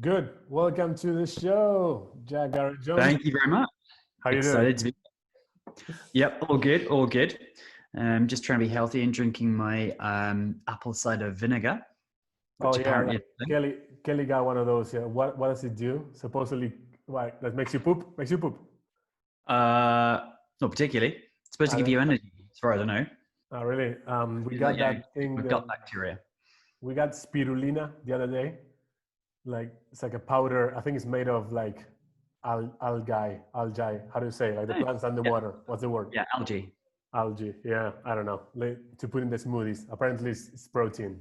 Good. Welcome to the show, Jack Garrett Jones. Thank you very much. How you doing? Excited to be. Yep, all good, all good. Just trying to be healthy and drinking my apple cider vinegar, which apparently is a thing. Kelly got one of those. Yeah. What does it do? Supposedly, what that makes you poop? Makes you poop? Not particularly. It's supposed to give you energy, as far as I know. Oh, really? We got that thing. We've got bacteria. We got spirulina the other day. Like it's like a powder. I think it's made of like algae. How do you say? Like the plants under water. What's the word? Yeah, algae. Algae. Yeah, I don't know. To put in the smoothies. Apparently, it's protein.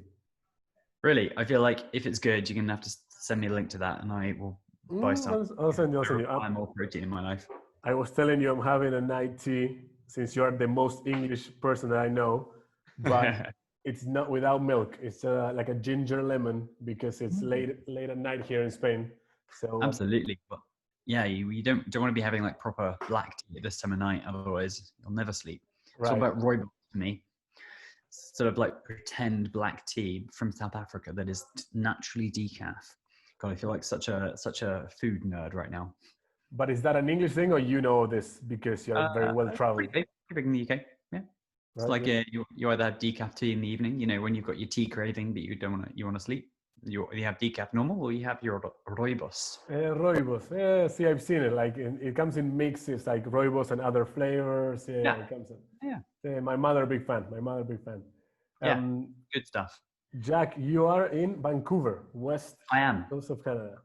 Really, I feel like if it's good, you're gonna have to send me a link to that, and I will buy some. I'll send you. I'm more protein in my life. I was telling you I'm having a night tea since you're the most English person that I know, but it's not without milk. It's like a ginger lemon because it's late at night here in Spain. So absolutely, but yeah, you don't want to be having like proper black tea at this time of night. Otherwise, you'll never sleep. Right. It's all about rooibos to me. Sort of like pretend black tea from South Africa that is naturally decaf. God, I feel like such a food nerd right now. But is that an English thing, or you know this because you're very well traveled? Pretty big in the UK. Yeah, it's right, like you either have decaf tea in the evening, when you've got your tea craving, but you want to sleep. You have decaf normal, or you have your rooibos. Rooibos. See, I've seen it. Like it comes in mixes, like rooibos and other flavors. Yeah. It comes in. Yeah. My mother, big fan. Yeah, good stuff. Jack, you are in Vancouver, west coast of Canada.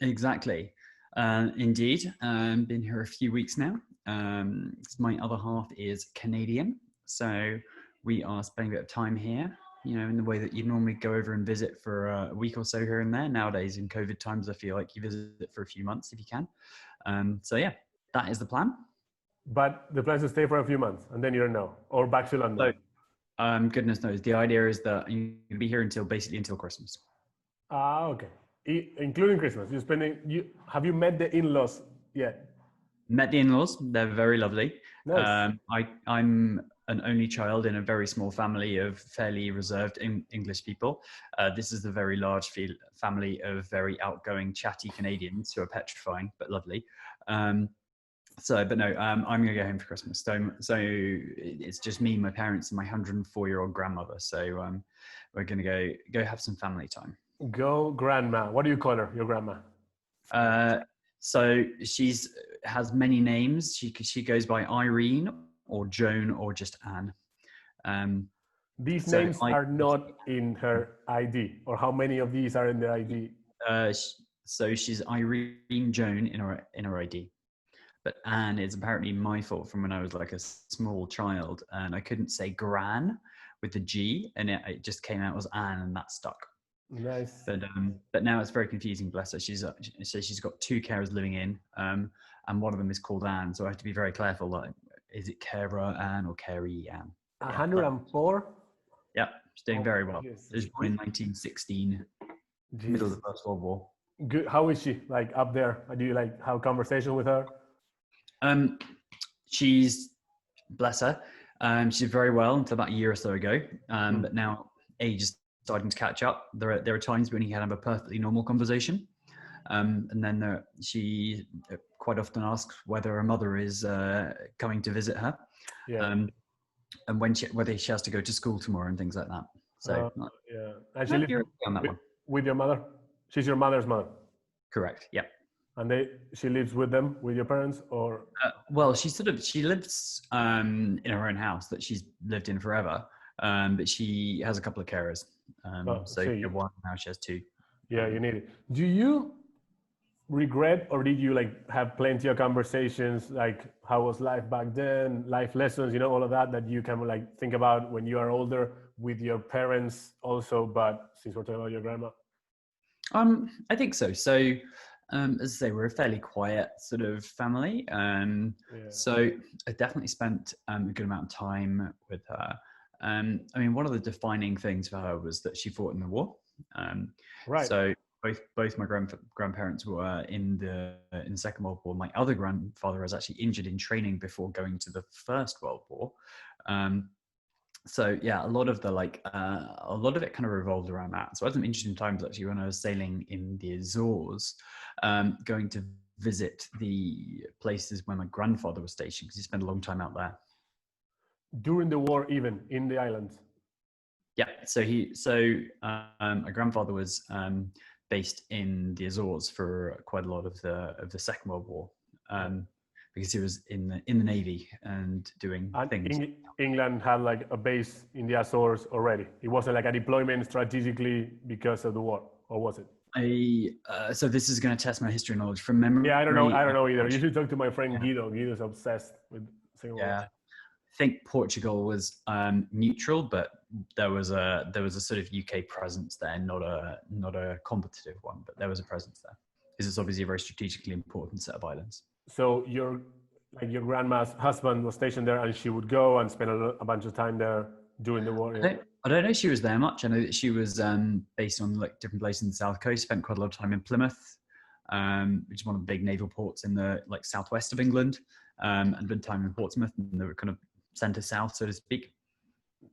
Exactly. Indeed. Been here a few weeks now. My other half is Canadian, so we are spending a bit of time here. In the way that you normally go over and visit for a week or so here and there. Nowadays, in COVID times, I feel like you visit for a few months if you can. So yeah, that is the plan. But the plan is to stay for a few months and then you don't know, or back to London. So, goodness knows. The idea is that you'll be here until Christmas. Okay. Including Christmas. Have you met the in-laws yet? Met the in-laws. They're very lovely. Nice. I'm an only child in a very small family of fairly reserved English people. This is a very large family of very outgoing, chatty Canadians who are petrifying but lovely. I'm going to go home for Christmas. So it's just me, my parents, and my 104-year-old grandmother. So we're going to go have some family time. Go grandma. What do you call her, your grandma? So has many names. She goes by Irene or Joan or just Anne. These names are not in her ID, or how many of these are in the ID? So she's Irene Joan in her ID, but Anne is apparently my fault from when I was like a small child, and I couldn't say Gran with the G, and it just came out as Anne, and that stuck. Nice. But now it's very confusing. Bless her. She's got two carers living in, and one of them is called Anne, so I have to be very careful. Like, is it Cara Anne or Carrie Anne? 104. Yeah, she's doing very well. She was born in 1916, middle of the First World War. Good. How is she? Like up there? Do you like have conversation with her? She's, bless her. She did very well until about a year or so ago. But now age is starting to catch up. There are times when you can have a perfectly normal conversation, and then she quite often asks whether her mother is coming to visit her, and whether she has to go to school tomorrow and things like that. So actually, with your mother, she's your mother's mother. Correct. Yeah. And she lives with them, with your parents, or? Well, she lives in her own house that she's lived in forever, but she has a couple of carers. One, now she has two. Yeah, you need it. Do you regret, or did you have plenty of conversations, like how was life back then, life lessons, all of that you can think about when you are older with your parents also, but since we're talking about your grandma? I think so. So, as I say, we're a fairly quiet sort of family. So I definitely spent a good amount of time with her. One of the defining things for her was that she fought in the war. Right. So both my grandparents were in the Second World War. My other grandfather was actually injured in training before going to the First World War. So yeah, a lot of the a lot of it kind of revolved around that. So I had some interesting times actually when I was sailing in the Azores, going to visit the places where my grandfather was stationed because he spent a long time out there. During the war, even in the islands. Yeah, my grandfather was based in the Azores for quite a lot of the Second World War, because he was in the Navy and doing And things. England had like a base in the Azores already. It wasn't like a deployment strategically because of the war, or was it? So this is going to test my history knowledge from memory. Yeah, I don't know. I don't know either. You should talk to my friend Yeah. Guido. Guido's obsessed with Second World War. Yeah, I think Portugal was neutral, but there was a sort of UK presence there, not a competitive one, but there was a presence there because it's obviously a very strategically important set of islands. So your grandma's husband was stationed there, and she would go and spend a bunch of time there during the war. Yeah. I don't know if she was there much. I know that she was based on like different places in the south coast. Spent quite a lot of time in Plymouth, which is one of the big naval ports in the like southwest of England, and a bit of time in Portsmouth, and they were kind of centre south, so to speak.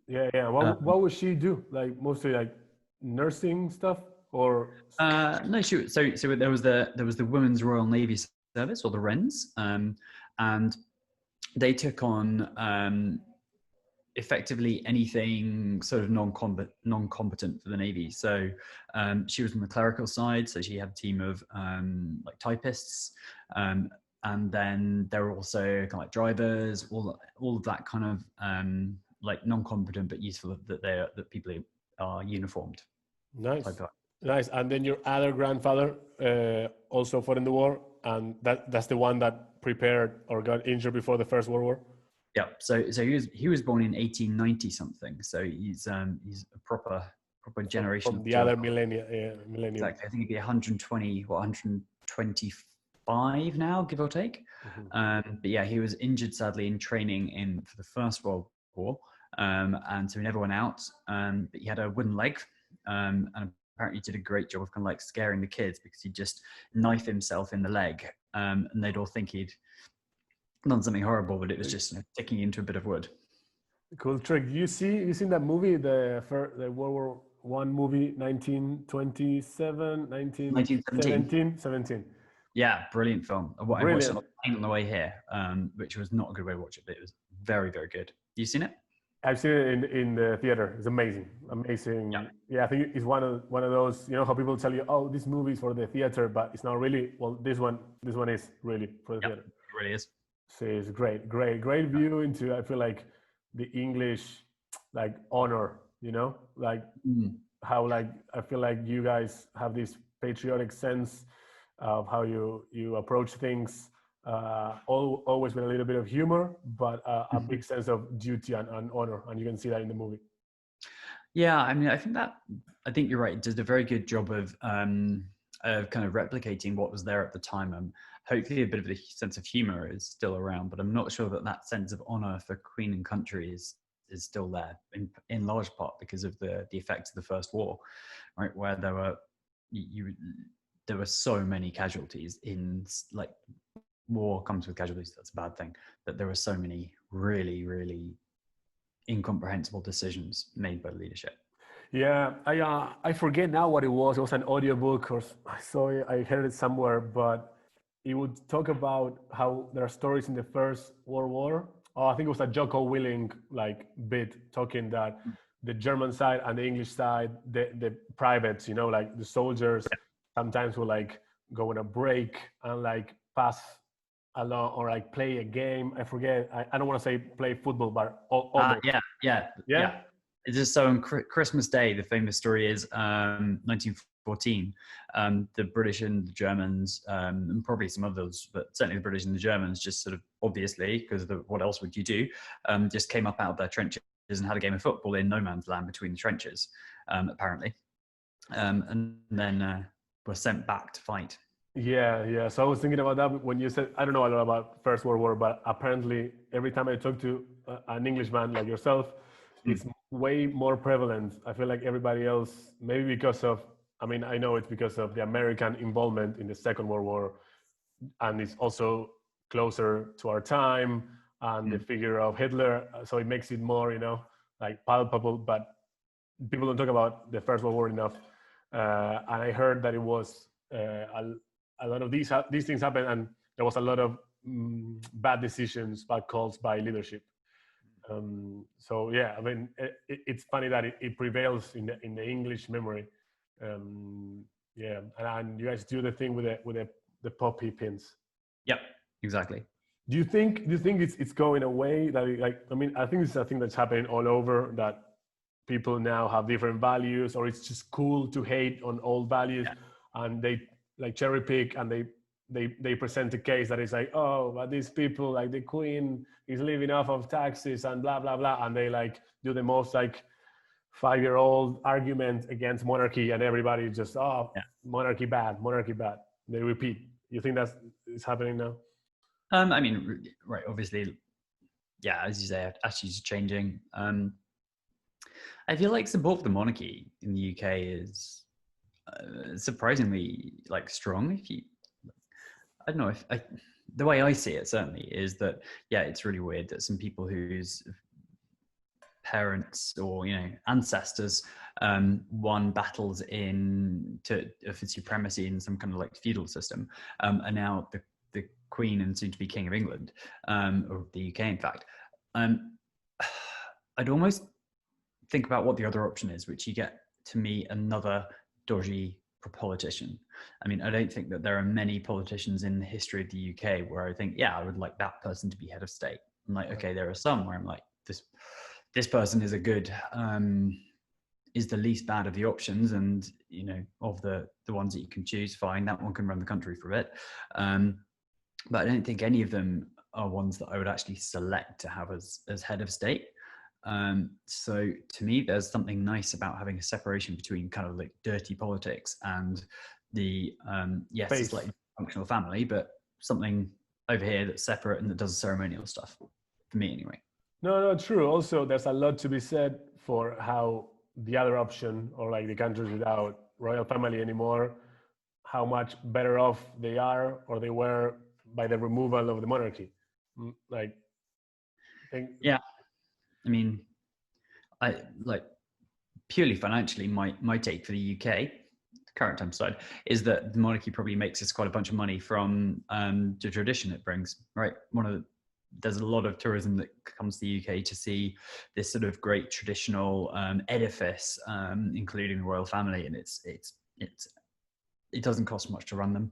Yeah, yeah. What would she do? Like mostly like nursing stuff, or no, so there was the Women's Royal Navy Service, or the Wrens, and they took on effectively anything sort of non-competent for the Navy. So she was on the clerical side, so she had a team of like typists, and then there were also kind of like drivers, all of that kind of like non-competent but useful that people are uniformed. nice, nice. And then your other grandfather also fought in the war, and that's the one that prepared or got injured before the First World War. Yeah, so he was born in 1890 something. So he's a proper generation from the other millennium. Exactly. I think he'd be 125 now, give or take. Mm-hmm. But yeah, he was injured sadly in training for the First World War, and so he never went out. But he had a wooden leg, and apparently did a great job of kind of like scaring the kids because he'd just knife himself in the leg, and they'd all think he'd done something horrible, but it was just sticking into a bit of wood. Cool trick. You seen that movie, the World War One movie, 1917? Yeah, brilliant film. I watched it on the plane on the way here, which was not a good way to watch it, but it was very, very good. You seen it? I've seen it in the theater. It's amazing. Yeah, I think it's one of those. You know how people tell you, "Oh, this movie is for the theater," but it's not really. Well, this one is really for the theater. It really is. So it's great view into. I feel like the English like honor. You know, like how like I feel like you guys have this patriotic sense of how you approach things. Always with a little bit of humor, but a big sense of duty and honor, and you can see that in the movie. Yeah, I mean, I think you're right. It did a very good job of kind of replicating what was there at the time. Hopefully, a bit of the sense of humor is still around, but I'm not sure that sense of honor for Queen and country is still there in large part because of the effects of the First War, right? Where there were so many casualties in like. War comes with casualties, that's a bad thing, but there were so many really, really incomprehensible decisions made by leadership. Yeah, I forget now what it was. It was an audiobook, or I saw it, I heard it somewhere, but it would talk about how there are stories in the First World War. Oh, I think it was a Jocko Willing like bit talking that the German side and the English side, the privates, you know, like the soldiers, sometimes will like go on a break and like pass along or like play a game. I forget. I don't want to say play football, but almost. Yeah. It's just so on Christmas Day, the famous story is 1914. The British and the Germans, and probably some others, but certainly the British and the Germans, just sort of obviously, because what else would you do, just came up out of their trenches and had a game of football in no man's land between the trenches, apparently, and then were sent back to fight. Yeah. So I was thinking about that when you said, I don't know a lot about First World War, but apparently every time I talk to an Englishman like yourself, it's way more prevalent. I feel like everybody else, maybe because of, I mean, I know it's because of the American involvement in the Second World War, and it's also closer to our time and the figure of Hitler. So it makes it more, you know, like palpable, but people don't talk about the First World War enough. And I heard that it was a lot of these things happened, and there was a lot of bad decisions, bad calls by leadership. So yeah, I mean, it's funny that it prevails in the English memory. Yeah, and you guys do the thing with the poppy pins. Yep, exactly. Do you think it's going away? That I mean, I think it's a thing that's happening all over, that people now have different values, or it's just cool to hate on old values, and they like cherry pick, and they present a case that is like, oh, but these people, like the Queen is living off of taxes and blah blah blah, and they like do the most like 5-year-old argument against monarchy, and everybody just monarchy bad. They repeat. You think is happening now? I mean, right, obviously, yeah, as you say, attitudes are changing. I feel like support for the monarchy in the UK is surprisingly like strong. I don't know the way I see it certainly is that, yeah, it's really weird that some people whose parents or ancestors won battles for supremacy in some kind of like feudal system, are now the Queen and soon to be King of England, or the UK in fact. I'd almost think about what the other option is, which you get, to me, another dodgy politician. I mean, I don't think that there are many politicians in the history of the UK where I think, yeah, I would like that person to be head of state. I'm like, okay, there are some where I'm like, this person is a good, is the least bad of the options, and of the ones that you can choose, fine, that one can run the country for a bit. But I don't think any of them are ones that I would actually select to have as head of state. So to me, there's something nice about having a separation between kind of like dirty politics and the yes, it's like functional family, but something over here that's separate and that does ceremonial stuff, for me anyway. No, true. Also, there's a lot to be said for how the other option, or like the countries without royal family anymore, how much better off they are, or they were, by the removal of the monarchy. Like, yeah, I mean, I like purely financially, my take for the UK, the current time side, is that the monarchy probably makes us quite a bunch of money from the tradition it brings. Right, there's a lot of tourism that comes to the UK to see this sort of great traditional edifice, including the royal family, and it doesn't cost much to run them.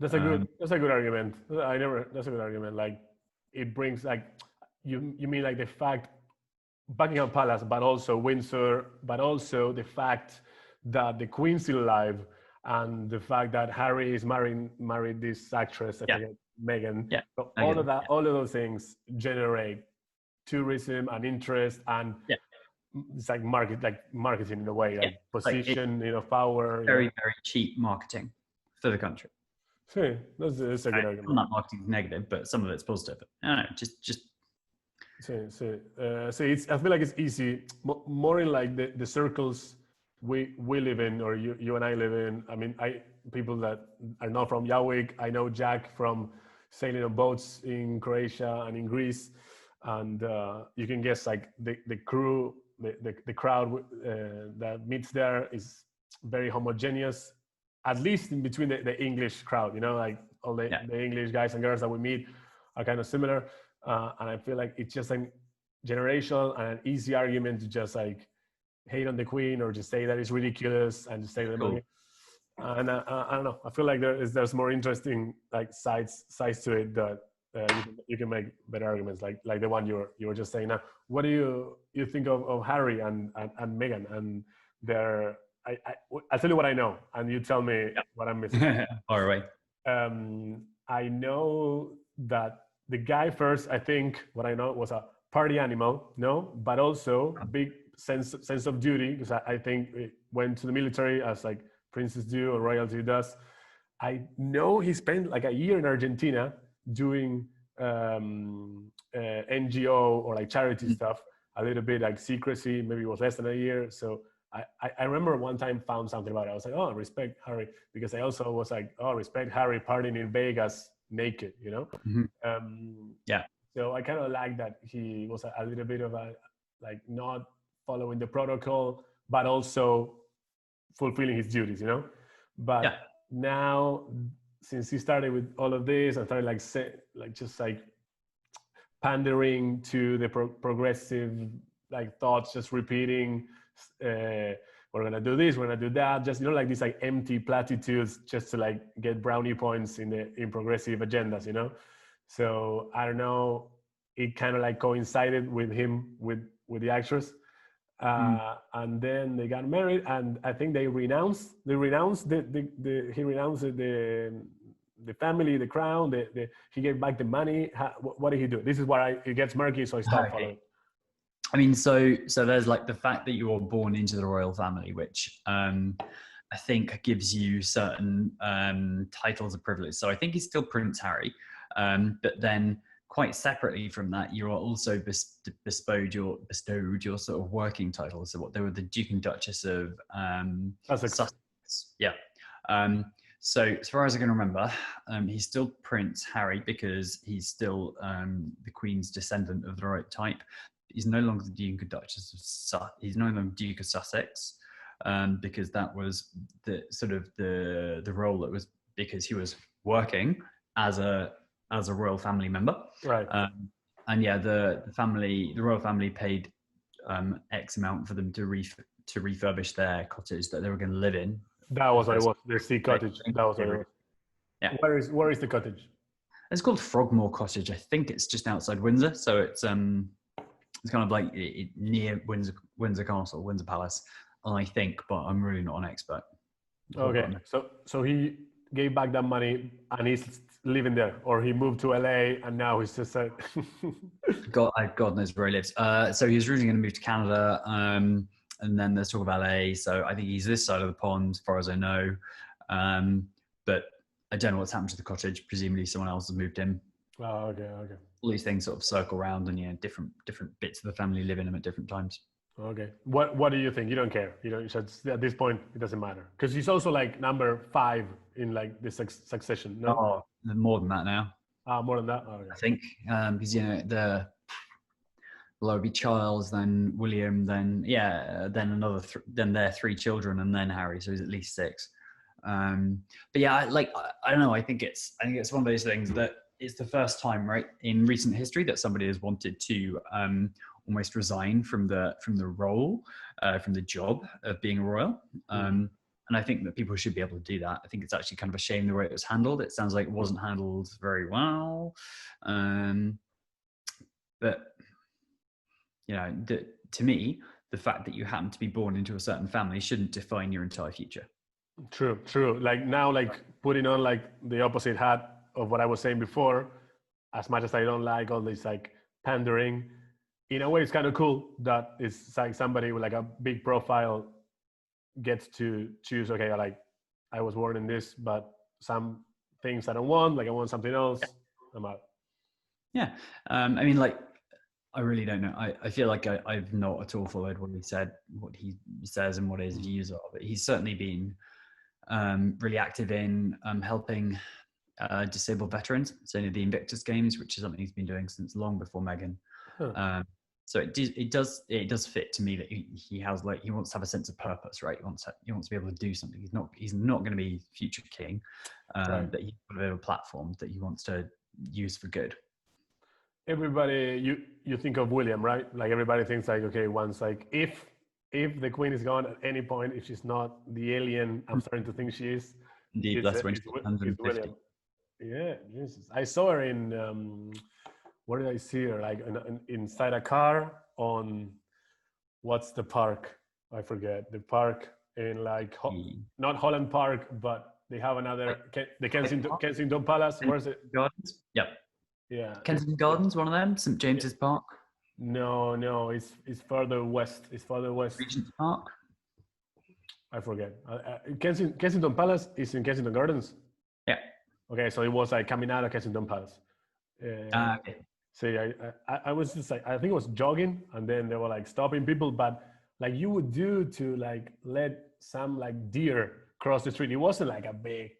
That's a good argument. That's a good argument. Like, it brings, like, you mean like the fact Buckingham Palace, but also Windsor, but also the fact that the Queen's still alive, and the fact that Harry is married this actress, I forget, Meghan. Yeah. So all of that, all of those things generate tourism and interest, and it's like marketing in a way, like position, like power. Very, very cheap marketing for the country. See, that's a good argument. I'm not marketing is negative, but some of it's positive. I don't know, just. So it's, I feel like it's easy, more in like the circles we live in, or you and I live in. I mean, people that are not from Yawik, I know Jack from sailing on boats in Croatia and in Greece, and you can guess like the crew, the crowd that meets there is very homogeneous, at least in between the English crowd, like all the English guys and girls that we meet are kind of similar. And I feel like it's just a generational and an easy argument to just like hate on the Queen, or just say that it's ridiculous and just say that. Cool. And I don't know. I feel like there's more interesting like sides to it that you can make better arguments, like the one you were just saying. Now, what do you think of Harry and Meghan and their? I'll tell you what I know, and you tell me what I'm missing. All right. I know that the guy first, I think what I know was a party animal, but also a big sense of duty, because I think it went to the military as like princes do or royalty does. I know he spent like a year in Argentina doing NGO or like charity stuff, a little bit like secrecy, maybe it was less than a year. So I remember one time found something about it. I was like, oh, respect Harry, because I also was like, oh, respect Harry partying in Vegas naked, Yeah. So I kind of like that he was a little bit of a like not following the protocol, but also fulfilling his duties, you know. But Yeah. now, since he started with all of this and started just pandering to the progressive like thoughts, just repeating, we're gonna do this, we're gonna do that, just, you know, like these like empty platitudes just to like get brownie points in progressive agendas, you know. So I don't know, it kind of like coincided with him with the actress, and then they got married, and I think he renounced the family, the crown, he gave back the money. What did he do? This is where it gets murky, so I stopped following. I mean, so there's like the fact that you were born into the royal family, which I think gives you certain titles of privilege. So I think he's still Prince Harry, but then quite separately from that, you are also bestowed your sort of working titles. So what they were, the Duke and Duchess of Sussex. Yeah. So as far as I can remember, he's still Prince Harry because he's still the Queen's descendant of the right type. He's no longer the Duke and Duchess of he's no longer Duke of Sussex, because that was the sort of the role that was, because he was working as a royal family member. Right. And yeah, the royal family paid X amount for them to refurbish their cottage that they were going to live in. That was what it was. The sea cottage. That was what it was. Yeah. Where is the cottage? It's called Frogmore Cottage. I think it's just outside Windsor. So it's kind of like near Windsor Castle, Windsor Palace, I think, but I'm really not an expert. Okay. So he gave back that money and he's living there, or he moved to LA and now he's just God knows where he lives. So he was originally going to move to Canada, and then there's talk of LA. So I think he's this side of the pond, as far as I know. But I don't know what's happened to the cottage. Presumably someone else has moved in. Oh, okay. All these things sort of circle around, and different bits of the family live in them at different times. Okay. What do you think? You don't care. You know, at this point it doesn't matter, because he's also like number 5 in like the succession. No? Oh, more than that now. More than that. Oh, okay. I think because there would be Charles, then William, then another, then their 3 children, and then Harry. So he's at least 6. But yeah, I don't know. I think it's one of those things that it's the first time, right, in recent history that somebody has wanted to almost resign from the role, from the job of being a royal. And I think that people should be able to do that. I think it's actually kind of a shame the way it was handled. It sounds like it wasn't handled very well. But to me, the fact that you happen to be born into a certain family shouldn't define your entire future. True. Like now, like putting on like the opposite hat of what I was saying before, as much as I don't like all this like pandering, in a way it's kind of cool that it's like somebody with like a big profile gets to choose, okay, like I was born in this, but some things I don't want, like I want something else. Yeah. I'm out. Yeah. I mean, like, I really don't know. I feel like I've not at all followed what he says and what his views are, but he's certainly been really active in helping disabled veterans. So the Invictus Games, which is something he's been doing since long before Meghan. Huh. So it does fit to me that he has, like, he wants to have a sense of purpose, right? He wants to be able to do something. He's not going to be future king, right. But he's got a bit of a platform that he wants to use for good. Everybody, you think of William, right? Like everybody thinks like, okay, once like if the Queen is gone at any point, if she's not the alien I'm starting to think she is. Indeed, that's when she's 150. William. Yeah, Jesus. I saw her in where did I see her? Like inside a car on, what's the park? I forget the park in like not Holland Park, but they have another the Kensington Palace. Where's it? Gardens. Yep. Yeah. Kensington Gardens, one of them. St James's Park. No, it's further west. It's further west. Regent's Park. I forget. Kensington Palace is in Kensington Gardens. Yeah. Okay, so it was like coming out of Kensington Palace. Okay. So I was just like, I think it was jogging, and then they were like stopping people, but like you would do to like let some like deer cross the street. It wasn't like a big,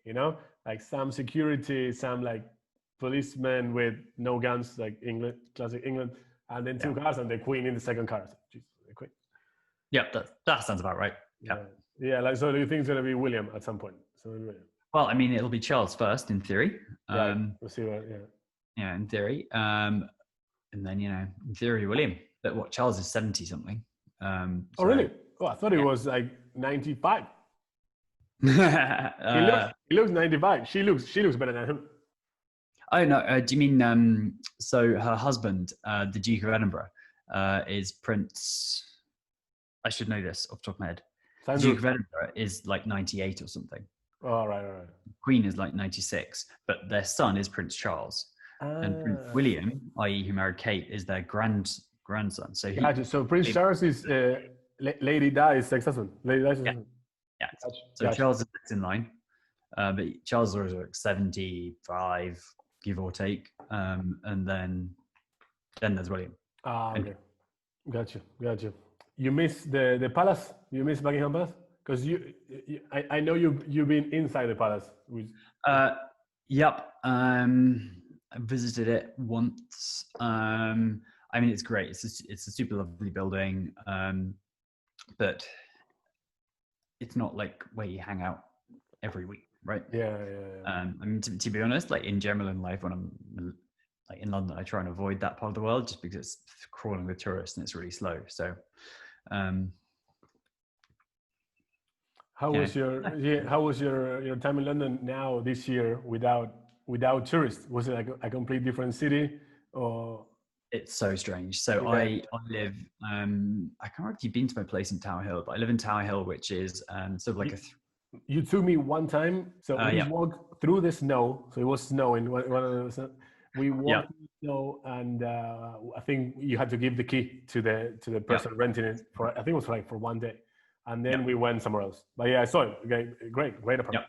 like some security, some like policemen with no guns, like England, classic England, and then 2 cars and the Queen in the second car. Jesus, the Queen. Yeah, that sounds about right. Yeah. Yeah. Like, so do you think it's gonna be William at some point? So William. Well, I mean, it'll be Charles first in theory. Yeah, we'll see what. Yeah. Yeah, in theory. And then, in theory, William. But what, Charles is 70 something. Oh, really? Oh, I thought it was like 95. He looks 95. She looks better than him. Oh no! Do you mean so her husband, the Duke of Edinburgh, is Prince? I should know this off the top of my head. The Duke of Edinburgh is like 98 or something. Oh, all right. Queen is like 96, but their son is Prince Charles, and Prince William, i.e., who married Kate, is their grandson. So so Prince Charles is Lady Di's ex-husband. Lady Di's ex-husband. Yeah. So Charles is next in line, but Charles was like 75, give or take, and then there's William. Okay. Gotcha. You miss the palace? You miss Buckingham Palace? Because I know you've been inside the palace. Yep. I visited it once. I mean, it's great. It's a super lovely building, but it's not like where you hang out every week, right? Yeah. I mean, to be honest, like in general in life, when I'm like in London, I try and avoid that part of the world just because it's crawling with tourists and it's really slow. So, how was your time in London now this year without tourists? Was it like a complete different city, or? It's so strange. So I live, I can't remember if you've been to my place in Tower Hill, but I live in Tower Hill, which is sort of like you took me one time. So we walked through the snow. So it was snowing. We walked through the snow, and I think you had to give the key to the person renting it for. I think it was for one day, and then we went somewhere else. But yeah, I saw it. Okay, great apartment. Yeah.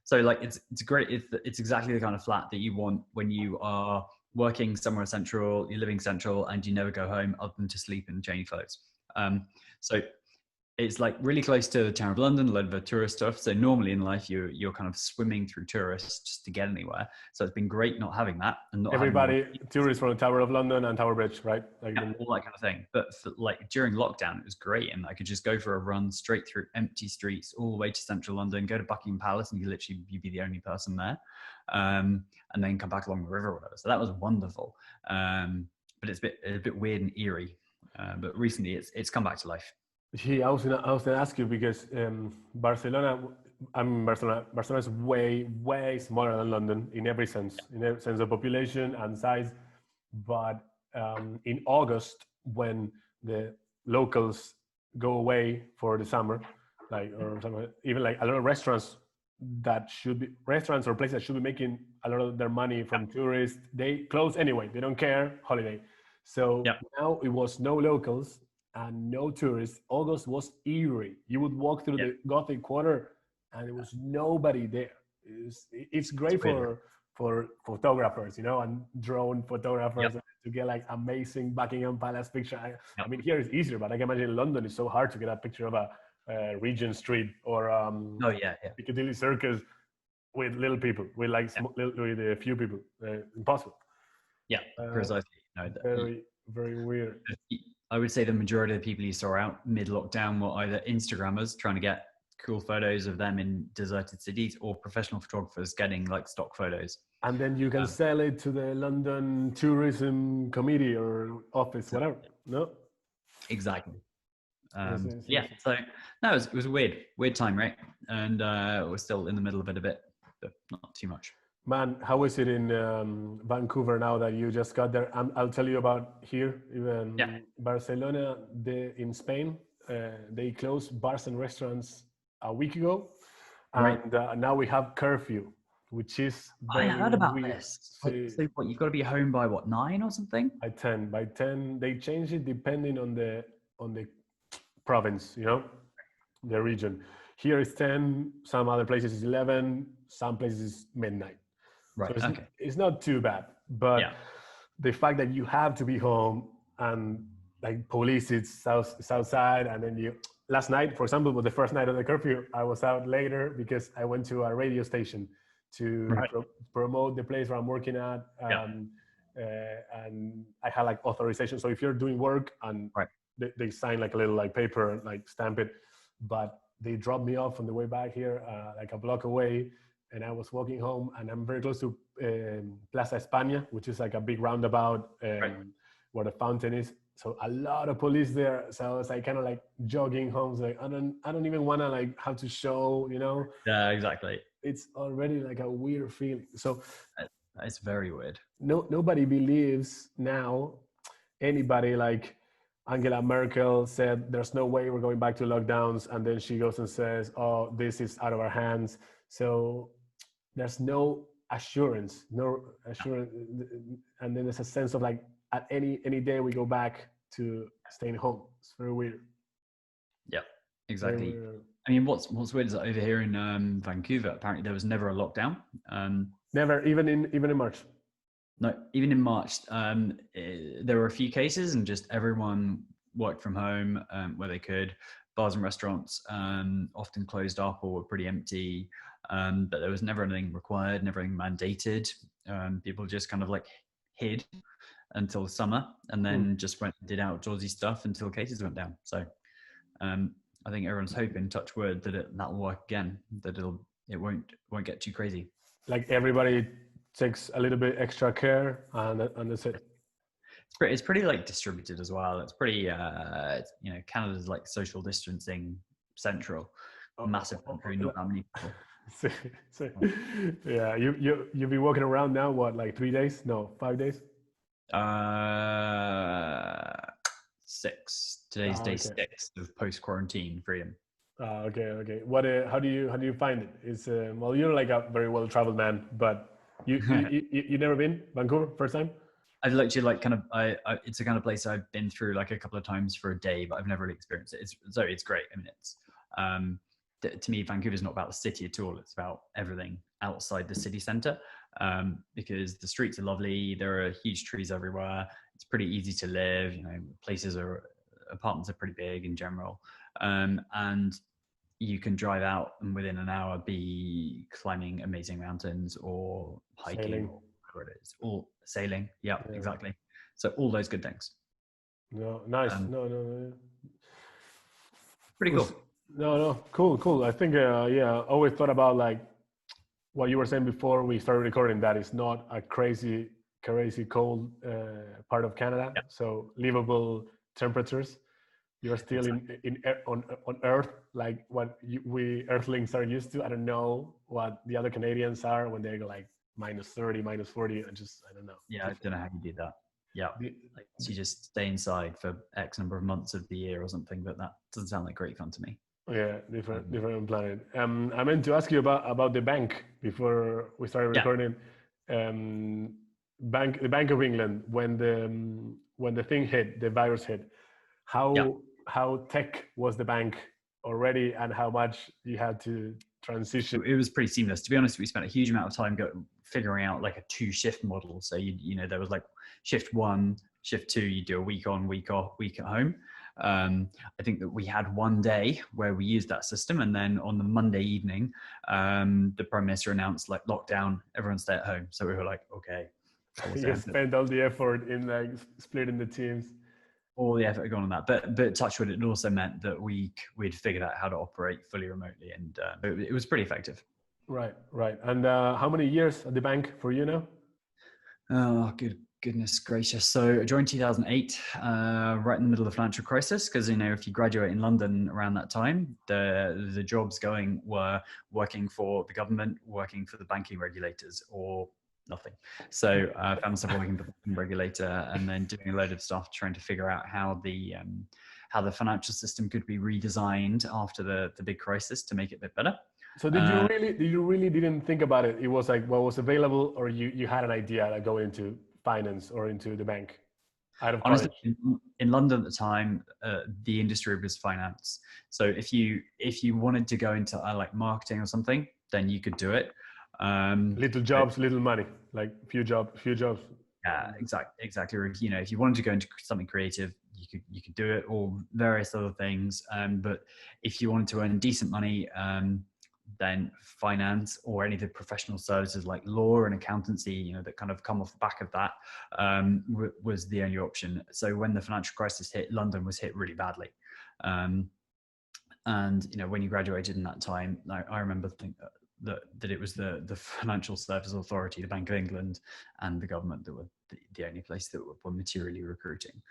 So like it's great. It's exactly the kind of flat that you want when you are working somewhere central, you're living central, and you never go home other than to sleep and change clothes. So it's like really close to the Tower of London, a lot of the tourist stuff. So normally in life, you're kind of swimming through tourists just to get anywhere. So it's been great not having that, and not tourists from the Tower of London and Tower Bridge, right? Like all that kind of thing. But like during lockdown, it was great, and I could just go for a run straight through empty streets all the way to central London, go to Buckingham Palace, and you'd be the only person there, and then come back along the river or whatever. So that was wonderful. But it's a bit weird and eerie. But recently, it's come back to life. I was gonna ask you because Barcelona is way smaller than London in every sense of population and size. But in August, when the locals go away for the summer, even like a lot of restaurants or places that should be making a lot of their money from tourists, they close anyway. They don't care, holiday. So now it was no locals and no tourists. August was eerie. You would walk through the Gothic quarter and there was nobody there. It's great for photographers, and drone photographers to get like amazing Buckingham Palace picture. I mean, here it's easier, but I can imagine in London it's so hard to get a picture of a Regent Street or Piccadilly Circus with little people, with with a few people. Impossible. Yeah, precisely. Very, very weird. I would say the majority of the people you saw out mid-lockdown were either Instagrammers trying to get cool photos of them in deserted cities, or professional photographers getting like stock photos. And then you can sell it to the London Tourism Committee or office, whatever. No? Exactly. So no, it was a weird time, right? And we're still in the middle of it a bit, but not too much. Man, how is it in Vancouver now that you just got there? I'll tell you about here. Even Barcelona, in Spain, they closed bars and restaurants a week ago, and now we have curfew, which is I heard about this. So what, you've got to be home by 9 or something? By 10. By 10, they change it depending on the province, the region. Here is 10. Some other places is 11. Some places is midnight. Right. So it's not too bad, but the fact that you have to be home and like police it's outside, and then last night, for example, was the first night of the curfew. I was out later because I went to a radio station to promote the place where I'm working at, and I had like authorization. So if you're doing work and they sign like a little like paper, like stamp it. But they dropped me off on the way back here, like a block away, and I was walking home, and I'm very close to Plaza España, which is like a big roundabout Right. where the fountain is. So a lot of police there. So I was like kind of like jogging home. So like I don't even want to like have to show, you know. Yeah, exactly. It's already like a weird feeling. So It's very weird. nobody believes now. Anybody like Angela Merkel said, "There's no way we're going back to lockdowns," and then she goes and says, "Oh, this is out of our hands." So there's no assurance, and then there's a sense of like at any day we go back to staying home. It's very weird. Yeah, exactly. Very weird. I mean, what's weird is that over here in Vancouver, apparently there was never a lockdown. Never, even in March. No, even in March, there were a few cases, and just everyone worked from home where they could. Bars and restaurants often closed up or were pretty empty, but there was never anything required, never anything mandated. People just kind of like hid until summer, and then just went and did outdoorsy stuff until cases went down. So I think everyone's hoping, touch wood, that that'll work again, that it won't get too crazy. Like everybody takes a little bit extra care, and that's it. It's pretty like distributed as well. It's pretty, Canada's like social distancing central, massive country, not that many people. So, yeah, you've been walking around now, what, like 3 days? No, 5 days? 6. Today's day 6 of post-quarantine freedom. Okay. What? How do you find it? It's well, you're like a very well-traveled man, but you never been Vancouver first time? I've literally like kind of it's a kind of place I've been through like a couple of times for a day, but I've never really experienced it. It's great. I mean, it's to me, Vancouver's not about the city at all. It's about everything outside the city center, because the streets are lovely. There are huge trees everywhere. It's pretty easy to live. You know, apartments are pretty big in general, and you can drive out and within an hour be climbing amazing mountains or hiking, Sailing. or whatever it is, or sailing. Yeah, exactly. So all those good things. No, nice. No. Pretty cool. No, cool. I think, I always thought about like what you were saying before we started recording, that it's not a crazy cold part of Canada. Yeah. So livable temperatures. You're still on Earth, like what we Earthlings are used to. I don't know what the other Canadians are when they're like -30, -40. I don't know. Yeah, I don't know how you do that. Yeah, like, you just stay inside for X number of months of the year or something, but that doesn't sound like great fun to me. Yeah, different planet. I meant to ask you about the bank before we started recording. The Bank of England, when the thing hit, the virus hit, how tech was the bank already, and how much you had to transition? It was pretty seamless. To be honest, we spent a huge amount of time figuring out like a 2-shift model. So you know there was like shift 1, shift 2. You do a week on, week off, week at home. I think that we had one day where we used that system, and then on the Monday evening, the Prime Minister announced like lockdown, everyone stay at home. So we were like, okay. You spent all the effort in like splitting the teams. All the effort gone on that, but touch wood, it also meant that we'd figured out how to operate fully remotely, and it was pretty effective. Right. And how many years at the bank for you now? Oh, goodness gracious! So I joined 2008, right in the middle of the financial crisis, because if you graduate in London around that time, the jobs going were working for the government, working for the banking regulators, or nothing. So I found myself working for the regulator, and then doing a load of stuff trying to figure out how the financial system could be redesigned after the big crisis to make it a bit better. So did you really didn't think about it? It was like what was available, or you had an idea like going into finance or into the bank out of honestly college? In London at the time, the industry was finance. So if you wanted to go into like marketing or something, then you could do it. Little jobs, little money, like few jobs. Yeah, exactly. If you wanted to go into something creative, you could do it, or various other things. But if you wanted to earn decent money, then finance or any of the professional services like law and accountancy, you know, that kind of come off the back of that, was the only option. So when the financial crisis hit, London was hit really badly. And, you know, when you graduated in that time, I remember thinking that it was the Financial Services Authority, the Bank of England, and the government that were the only place that were materially recruiting.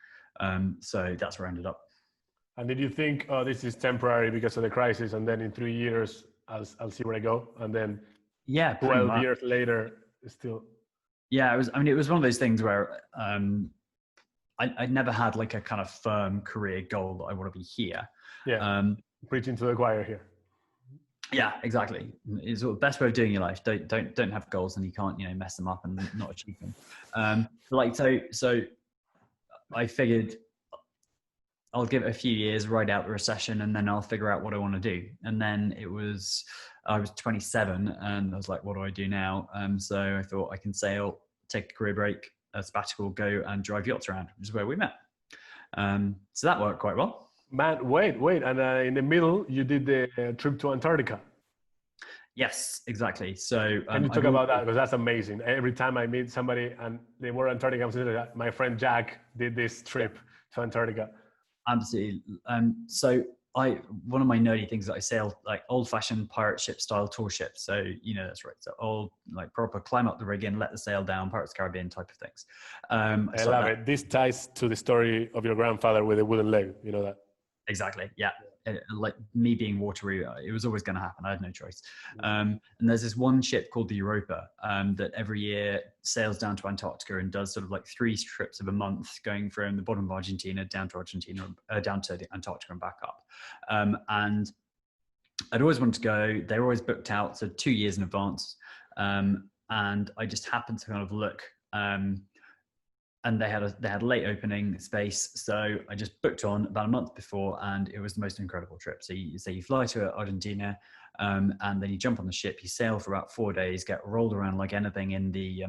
So that's where I ended up. And did you think, oh, this is temporary because of the crisis, and then in 3 years, I'll see where I go, and then 12 years later, still? Yeah, it was one of those things where I'd never had like a kind of firm career goal that I want to be here. Yeah, preaching to the choir here. Yeah, exactly. It's the best way of doing your life. Don't have goals, and you can't, you know, mess them up and not achieve them. So I figured I'll give it a few years, ride out the recession, and then I'll figure out what I want to do. And then I was 27, and I was like, what do I do now? So I thought I can sail, take a career break, a sabbatical, go and drive yachts around, which is where we met. So that worked quite well. Man, wait. And in the middle, you did the trip to Antarctica. Yes, exactly. So can you talk about that? Because that's amazing. Every time I meet somebody and they were Antarctica, I'm saying, my friend Jack did this trip to Antarctica. Absolutely. So one of my nerdy things that I sailed like old-fashioned pirate ship style tour ships. So, you know, that's right. So old, like proper climb up the rigging, let the sail down, Pirates of the Caribbean type of things. I love it. This ties to the story of your grandfather with a wooden leg. You know that? Exactly. Yeah. Like me being watery, it was always going to happen. I had no choice. And there's this one ship called the Europa that every year sails down to Antarctica and does sort of like 3 trips of a month, going from the bottom of Argentina down to Antarctica and back up. And I'd always wanted to go. They were always booked out, so 2 years in advance. And I just happened to kind of look. And they had late opening space, so I just booked on about a month before, and it was the most incredible trip. So you fly to Argentina, and then you jump on the ship, you sail for about 4 days, get rolled around like anything in the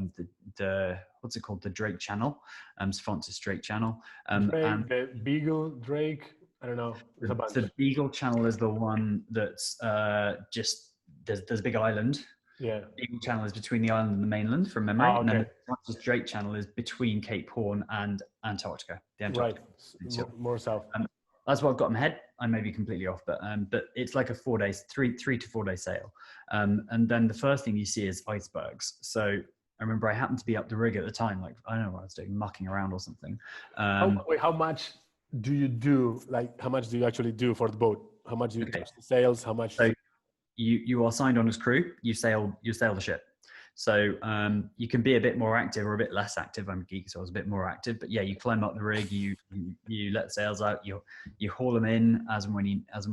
what's it called, the Drake Channel, Sfontis Drake Channel, Drake, and the Beagle Drake. I don't know. There's a bunch. The Beagle Channel is the one that's just there's a big island. Yeah. Beagle Channel is between the island and the mainland, from memory. Oh, okay. And then the Drake Channel is between Cape Horn and Antarctica. The Antarctica. Right, more south. That's what I've got in my head. I may be completely off, but it's like a 4 days, three to 4 day sail. And then the first thing you see is icebergs. So I remember I happened to be up the rig at the time, like I don't know what I was doing, mucking around or something. How much do you do? Like, how much do you actually do for the boat? How much do you touch the sails? How much? So you are signed on as crew. You sail the ship. So you can be a bit more active or a bit less active. I'm a geek, so I was a bit more active. But yeah, you climb up the rig, you let sails out, you haul them in as and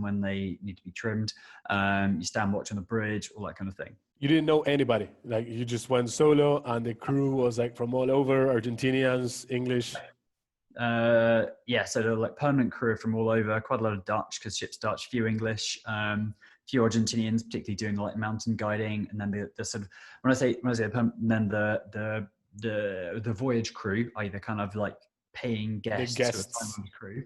when they need to be trimmed. You stand watch on the bridge, all that kind of thing. You didn't know anybody, like you just went solo, and the crew was like from all over, Argentinians, English. Yeah, so they're like permanent crew from all over. Quite a lot of Dutch because ship's Dutch, few English. Few Argentinians, particularly doing like mountain guiding, and then the sort of when I say then the voyage crew, either kind of like paying guests. Who are time the crew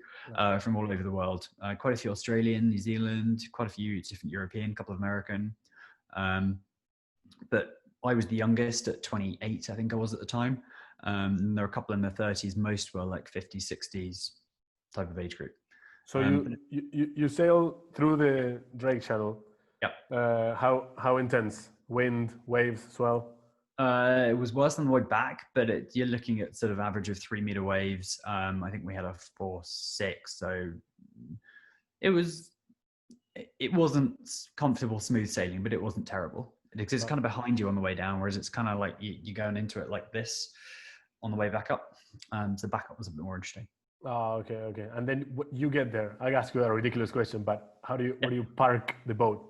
from all over the world. Quite a few Australian, New Zealand, quite a few different European, a couple of American. But I was the youngest at 28, I think I was at the time. And there were a couple in their 30s. Most were like 50s, 60s type of age group. So you sail through the Drake Channel. Yeah. How intense? Wind, waves, swell? It was worse on the way back, but you're looking at sort of average of 3 meter waves. I think we had a 4.6, so it wasn't comfortable, smooth sailing, but it wasn't terrible. It's kind of behind you on the way down, whereas it's kind of like you're going into it like this on the way back up. So back up was a bit more interesting. Oh, okay. And then you get there. I ask you a ridiculous question, but where do you park the boat?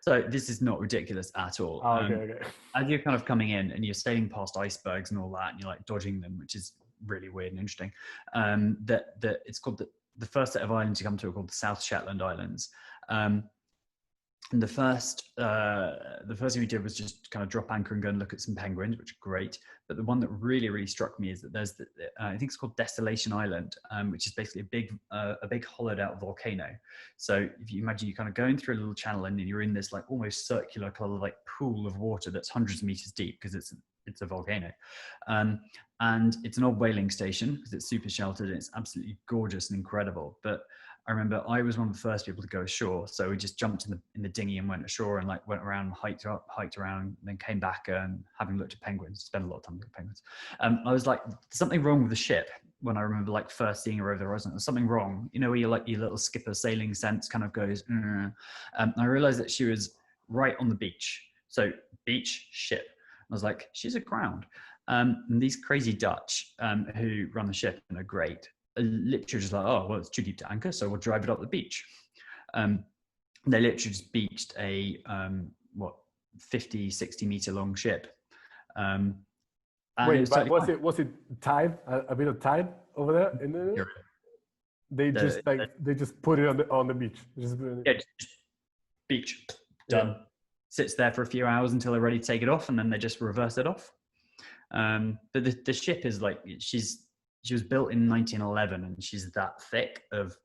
So this is not ridiculous at all. Oh, okay. As you're kind of coming in and you're sailing past icebergs and all that, and you're like dodging them, which is really weird and interesting. That it's called the first set of islands you come to are called the South Shetland Islands. And the first thing we did was just kind of drop anchor and go and look at some penguins, which are great. But the one that really, really struck me is that there's, I think it's called Desolation Island, which is basically a big hollowed out volcano. So if you imagine you're kind of going through a little channel and you're in this like almost circular kind of like pool of water that's hundreds of meters deep because it's a volcano. And it's an old whaling station because it's super sheltered and it's absolutely gorgeous and incredible. But I remember I was one of the first people to go ashore, so we just jumped in the dinghy and went ashore and like went around, hiked around, and then came back having looked at penguins. Spent a lot of time looking at penguins. I was like, there's something wrong with the ship when I remember like first seeing her over the horizon. There's something wrong, you know, where you like your little skipper sailing sense kind of goes. I realized that she was right on the beach, so beach ship. I was like, she's aground. And these crazy Dutch who run the ship and are great. Literally just like, oh, well, it's too deep to anchor, so we'll drive it up the beach. They literally just beached a 50, 60 meter long ship. Wait, but was it tide? A bit of tide over there? In the, they just put it on the beach. Just beach done. Yeah. Sits there for a few hours until they're ready to take it off, and then they just reverse it off. But the ship is like she was built in 1911, and she's that thick of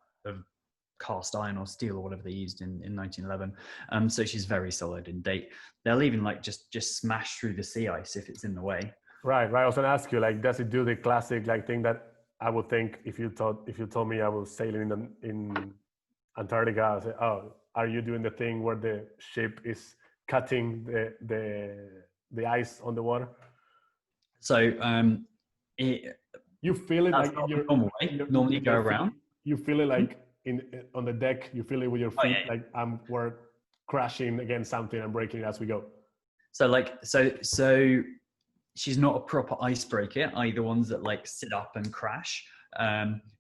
cast iron or steel or whatever they used in 1911. So she's very solid in date. They'll even like just smash through the sea ice if it's in the way. Right. I was gonna ask you, like, does it do the classic like thing that I would think if you told me I was sailing in Antarctica, I would say, oh, are you doing the thing where the ship is cutting the ice on the water? So you feel it like your normal way. Normally go around. You feel it like on the deck. You feel it with your feet, like we're crashing against something and breaking as we go. So she's not a proper icebreaker, i.e. the ones that like sit up and crash.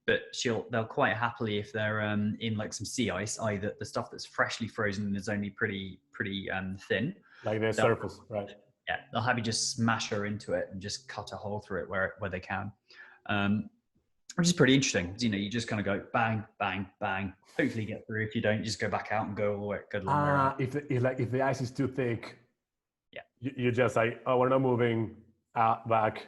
But they'll quite happily, if they're in like some sea ice, i.e. the stuff that's freshly frozen and is only pretty thin. Like the surface, right? Yeah, they'll have you just smash her into it and just cut a hole through it where they can. Which is pretty interesting. You know, you just kind of go bang, bang, bang. Hopefully get through. If you don't, just go back out and go all the way. Go the long way around. If the ice is too thick, yeah, you're just like, oh, we're not moving back.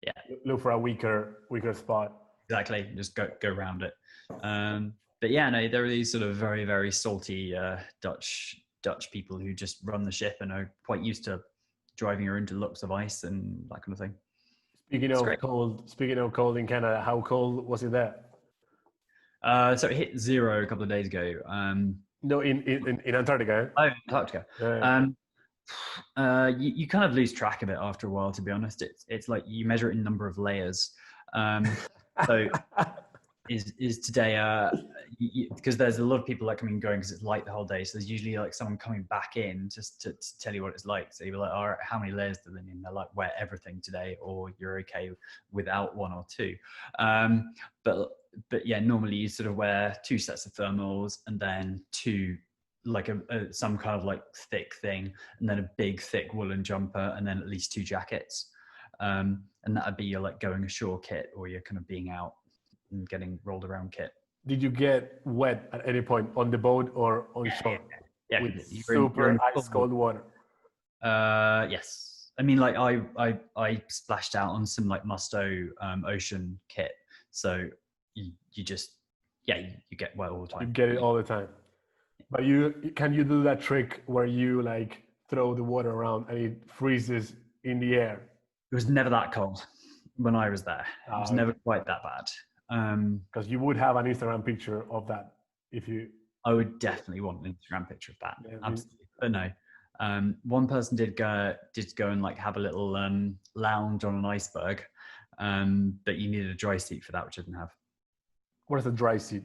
Yeah, look for a weaker spot. Exactly. Just go around it. But yeah, no, there are these sort of very, very salty Dutch people who just run the ship and are quite used to driving her into lumps of ice and that kind of thing. Speaking of cold in Canada, how cold was it there? So it hit 0 a couple of days ago. No, in Antarctica. Oh, Antarctica. Yeah. You kind of lose track of it after a while, to be honest. It's like you measure it in number of layers. So is today because there's a lot of people like coming and going because it's light the whole day, so there's usually like someone coming back in just to tell you what it's like. So you're like, all right, how many layers do they need? They're like, wear everything today, or you're okay without one or two. But yeah, normally you sort of wear 2 sets of thermals and then like some kind of like thick thing, and then a big thick woolen jumper, and then at least 2 jackets. And that'd be your like going ashore kit, or you're kind of being out and getting rolled around kit. Did you get wet at any point on the boat or on shore? Yeah, with super ice cold water. Yes. I mean, like I splashed out on some like Musto ocean kit, so you just you get wet all the time. You get it all the time. But can you do that trick where you like throw the water around and it freezes in the air? It was never that cold when I was there. It was never quite that bad. Because you would have an Instagram picture of that if you. I would definitely want an Instagram picture of that. Yeah, absolutely. But no, one person did go and like have a little lounge on an iceberg, but you needed a dry seat for that, which I didn't have. What is a dry seat?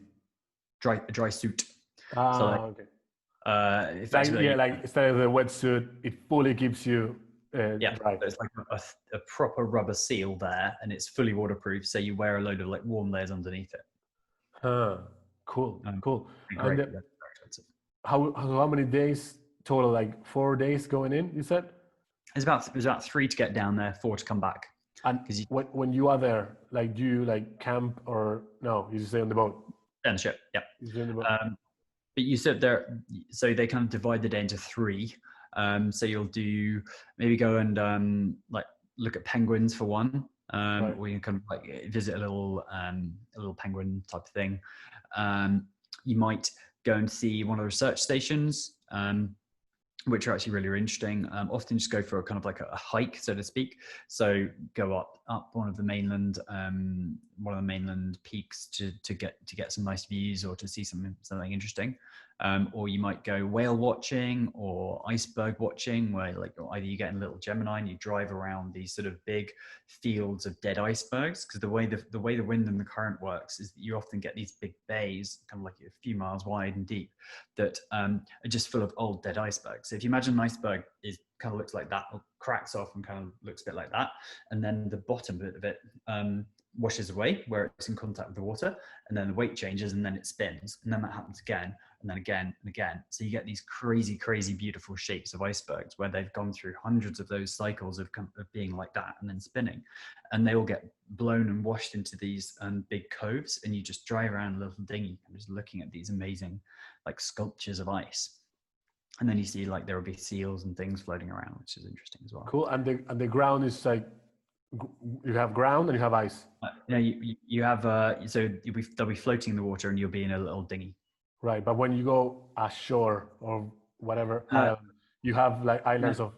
A dry suit. So like, okay. Like instead of the wetsuit, it fully keeps you. Dry. There's like a proper rubber seal there, and it's fully waterproof. So you wear a load of like warm layers underneath it. Cool. Cool. Great. And how many days total? Like 4 days going in? You said it was about 3 to get down there, 4 to come back. And when you are there, like, do you like camp or no? You just stay on the boat. On the ship. Yeah. But you said there, so they kind of divide the day into three. So you'll do maybe go and like look at penguins for one, Right. or you can kind of like visit a little penguin type of thing. You might go and see one of the research stations, which are actually really interesting. Often just go for a kind of like a hike, so to speak. So go up one of the mainland peaks to get some nice views or to see something interesting. Or you might go whale watching or iceberg watching, where like either you get in a little Gemini and you drive around these sort of big fields of dead icebergs, because the way the wind and the current works is that you often get these big bays, kind of like a few miles wide and deep, that are just full of old dead icebergs. So if you imagine an iceberg is kind of looks like that, or cracks off and kind of looks a bit like that, and then the bottom bit of it washes away where it's in contact with the water, and then the weight changes and then it spins, and then that happens again and then again and again. So you get these crazy beautiful shapes of icebergs where they've gone through hundreds of those cycles of being like that and then spinning, and they all get blown and washed into these big coves, and you just drive around a little dinghy and just looking at these amazing like sculptures of ice. And then you see like there will be seals and things floating around, which is interesting as well. Cool. And the ground is like, you have ground and you have ice. You have so they'll be floating in the water and you'll be in a little dinghy. Right. But when you go ashore or whatever island, you have like islands of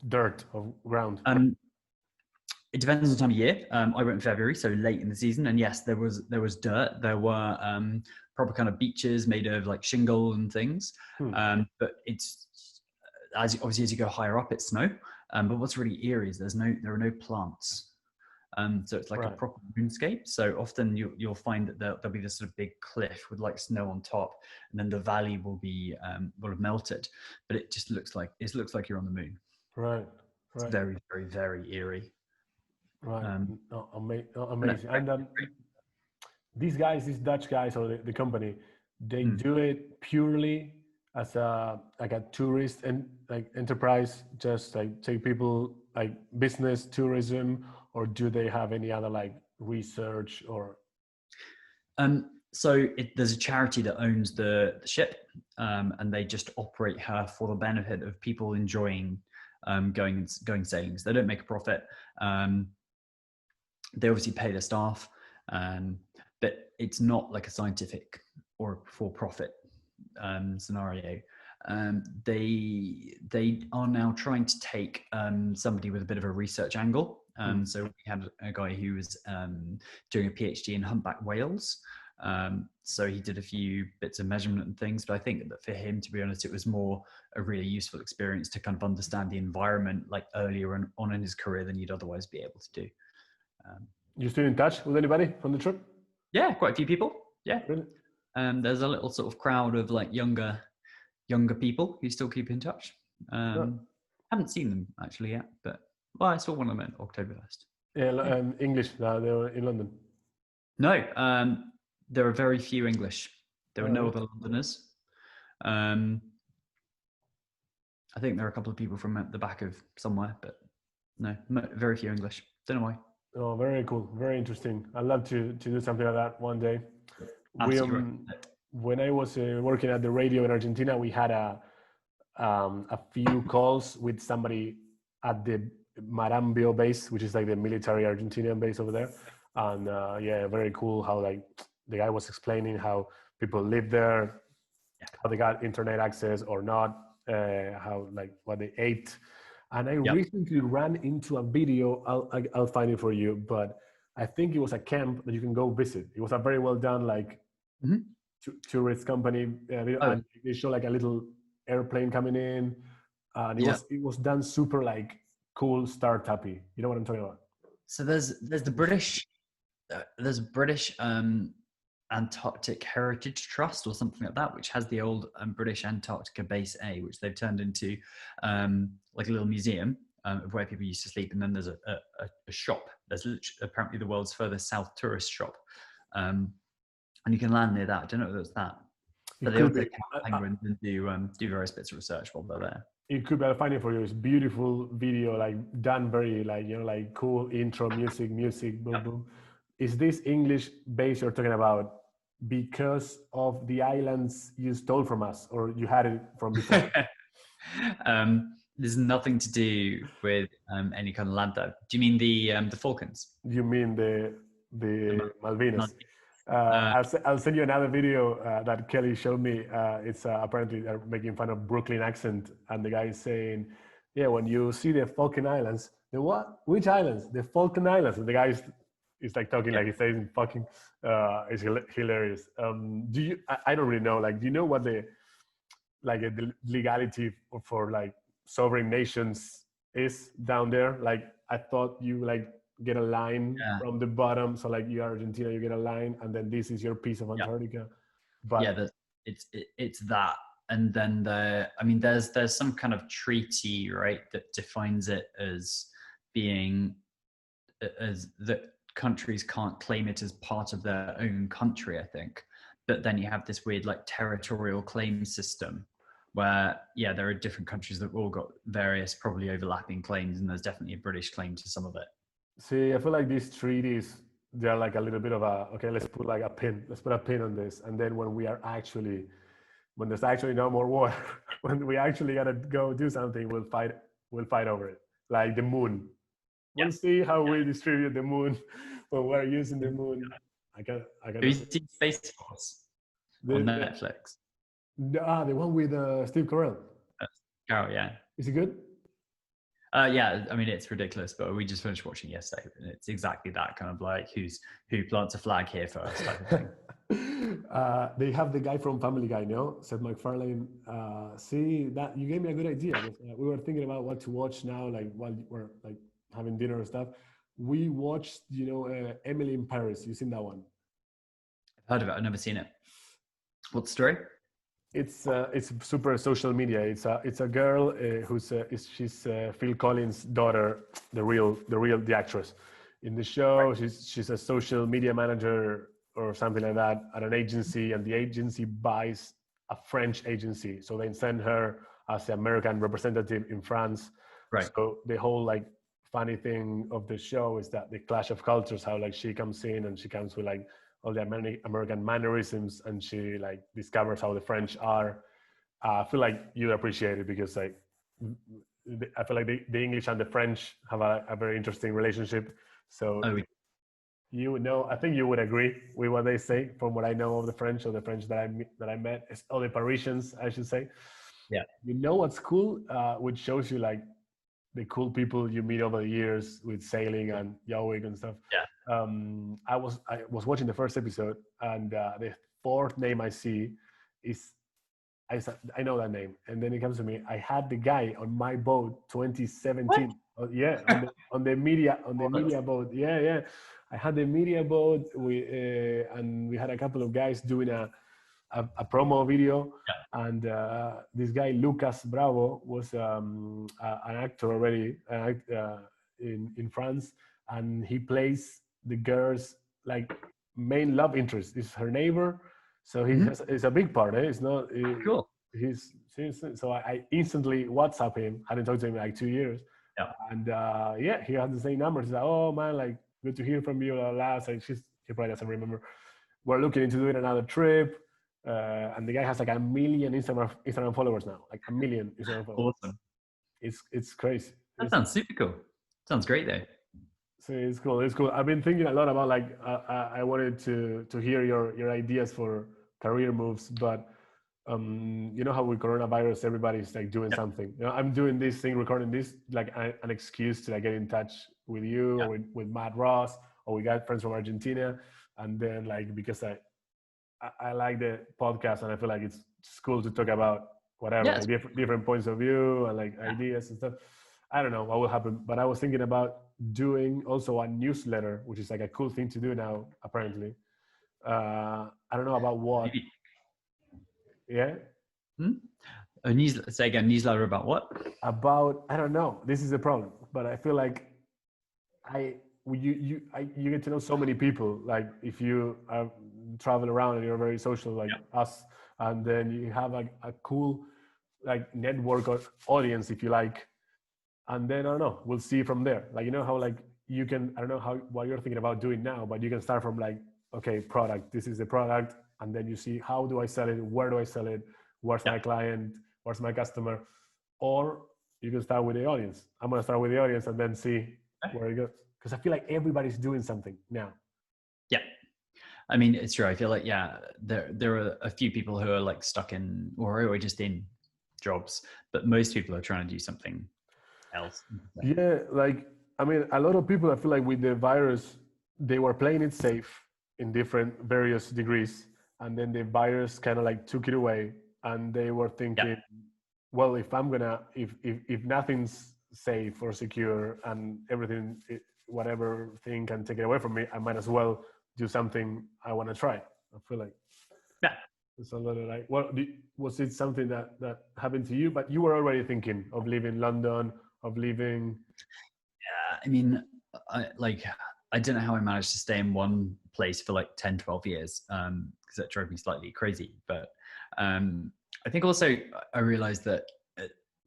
dirt, of ground. It depends on the time of year. I went in February, so late in the season, and yes, there was dirt. There were proper kind of beaches made of like shingle and things. But it's obviously as you go higher up, it's snow. But what's really eerie is there are no plants. So it's like a proper moonscape. So often you'll find that there'll be this sort of big cliff with like snow on top, and then the valley will have melted. But it just looks like you're on the moon. Right. It's very, very, very eerie. Right. Amazing. And these Dutch guys, or the company, they do it purely as a tourist and like enterprise, just like take people like business tourism, or do they have any other like research or? So there's a charity that owns the ship, and they just operate her for the benefit of people enjoying going sailing. So they don't make a profit. They obviously pay their staff, but it's not like a scientific or for-profit scenario. They are now trying to take somebody with a bit of a research angle. So we had a guy who was doing a PhD in humpback whales. So he did a few bits of measurement and things, but I think that for him, to be honest, it was more a really useful experience to kind of understand the environment like earlier on in his career than you'd otherwise be able to do. You still in touch with anybody from the trip? Yeah, quite a few people. Yeah. Really? There's a little sort of crowd of like younger people who still keep in touch. Haven't seen them actually yet, but I saw one of them at Oktoberfest. Yeah, English. They were in London. No, there are very few English. There were no other Londoners. I think there are a couple of people from at the back of somewhere, but no, very few English. Don't know why. Oh, very cool. Very interesting. I'd love to do something like that one day. When I was working at the radio in Argentina, we had a few calls with somebody at the Marambio base, which is like the military Argentinian base over there. And yeah, very cool how like the guy was explaining how people live there, how they got internet access or not, how like what they ate. And I recently ran into a video. I'll find it for you, but I think it was a camp that you can go visit. It was a very well done like tourist company, and they show like a little airplane coming in, and it was done super like cool startup-y. You know what I'm talking about? So there's the British Antarctic Heritage Trust or something like that, which has the old British Antarctica Base A, which they've turned into like a little museum of where people used to sleep. And then there's a shop. There's apparently the world's furthest south tourist shop. And you can land near that. I don't know if it's that. But they also take penguins and do various bits of research while they're there. It could be. I'll find it for you. It's beautiful video, like done very like, you know, like cool intro music, boom, boom. Is this English base you're talking about? because of the islands you stole from us, or you had it from before? There's nothing to do with any kind of land there. Do you mean the Falklands? You mean the Mal- Malvinas? I'll send you another video that Kelly showed me. It's apparently they're making fun of Brooklyn accent, and the guy is saying, "Yeah, when you see the Falkland Islands, the what? Which islands? The Falkland Islands." And the guy is like talking like he's saying fucking. It's hilarious. Do you? I don't really know. Like, do you know what the the legality for like sovereign nations is down there? Like, I thought you like get a line Yeah. from the bottom, so like you are Argentina, you get a line, and then this is your piece of Antarctica. But It's that, and then there's some kind of treaty, right, that defines it as being as that countries can't claim it as part of their own country, I think. But then you have this weird like territorial claim system where there are different countries that all got various probably overlapping claims, and there's definitely a British claim to some of it. see, I feel like these treaties, they're like a little bit of a, okay, let's put like a pin, let's put a pin on this, and then when there's actually no more war, when we actually gotta go do something, we'll fight over it. Like the moon, we'll see how we distribute the moon when we're using the moon. Have you seen Space Force on Netflix? The one with Steve Carell. Oh yeah. Is it good? Yeah, I mean it's ridiculous, but we just finished watching yesterday, and it's exactly that kind of like who plants a flag here first type of thing. They have the guy from Family Guy, no? Seth MacFarlane. See that you gave me a good idea. We were thinking about what to watch now, like while we're like having dinner and stuff. We watched, Emily in Paris. You seen that one? I've heard of it. I've never seen it. What's the story? It's super social media. It's a girl she's Phil Collins' daughter, the actress. In the show, she's a social media manager or something like that at an agency, and the agency buys a French agency, so they send her as the American representative in France. Right. So the whole like funny thing of the show is that the clash of cultures, how like she comes in and she comes with like all the American mannerisms, and she like discovers how the French are. I feel like you'd appreciate it because like I feel like the English and the French have a very interesting relationship. So I think you would agree with what they say from what I know of the French, or the French that I met, or the Parisians, I should say. Yeah. You know what's cool, which shows you like the cool people you meet over the years with sailing and yachting and stuff. Yeah. I was watching the first episode, and the fourth name I see is I know that name, and then it comes to me. I had the guy on my boat 2017. On the media boat. Yeah. I had the media boat. And we had a couple of guys doing a promo video, and this guy Lucas Bravo was an actor already in France, and he plays the girl's like main love interest. Is her neighbor, so it's a big part. It's not cool. So I instantly WhatsApp him. Hadn't talked to him in like 2 years, and he had the same number. He's like, "Oh man, like good to hear from you." Last, like he probably doesn't remember. We're looking into doing another trip. And the guy has like 1 million Instagram followers now, like 1 million Instagram followers. Awesome. It's crazy. That sounds super cool. Sounds great though. So it's cool. I've been thinking a lot about like I wanted to hear your ideas for career moves, but you know how with coronavirus everybody's like doing something. I'm doing this thing, recording this, like an excuse to like get in touch with you or with Matt Ross, or we got friends from Argentina, and then like because I like the podcast, and I feel like it's cool to talk about whatever, like different points of view and like ideas and stuff. I don't know what will happen, but I was thinking about doing also a newsletter, which is like a cool thing to do now, apparently. I don't know about what. Maybe. Yeah. Say again, newsletter about what? About, I don't know. This is the problem, but I feel like you get to know so many people. Like if you travel around and you're very social, like us, and then you have like a cool like network or audience, if you like, and then I don't know, we'll see from there. Like, you know how like you can, I don't know what you're thinking about doing now, but you can start from like okay, product, this is the product, and then you see how do I sell it, where do I sell it, where's my client, where's my customer, or you can start with the audience. I'm gonna start with the audience and then see where it goes, because I feel like everybody's doing something now. Yeah. I mean, it's true. I feel like, yeah, there are a few people who are like stuck in or just in jobs, but most people are trying to do something else. Yeah, like, I mean, a lot of people, I feel like with the virus, they were playing it safe in different various degrees, and then the virus kind of like took it away, and they were thinking, well, if I'm gonna, if nothing's safe or secure and everything, whatever thing can take it away from me, I might as well do something I want to try. I feel like it's a lot of like, well, was it something that happened to you, but you were already thinking of leaving London, of leaving? Yeah, I mean, I don't know how I managed to stay in one place for like 10, 12 years, because that drove me slightly crazy. But I think also I realized that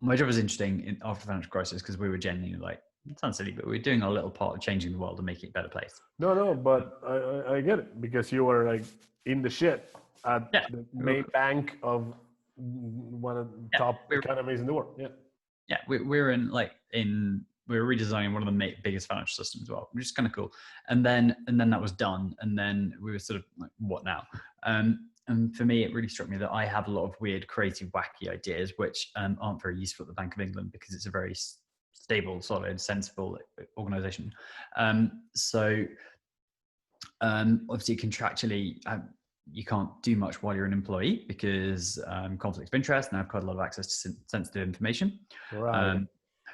my job was interesting after the financial crisis because we were genuinely like, it sounds silly, but we were doing our little part of changing the world and making it a better place. No, but I get it, because you were like in the shit at the main bank of one of the top economies in the world. Yeah, we're we were redesigning one of the biggest financial systems as well, which is kind of cool. And then that was done, and then we were sort of like, what now? And for me, it really struck me that I have a lot of weird, crazy, wacky ideas, which aren't very useful at the Bank of England because it's a very stable, solid, sensible organization. So obviously, contractually, you can't do much while you're an employee because conflict of interest, and I've got a lot of access to sensitive information. Right.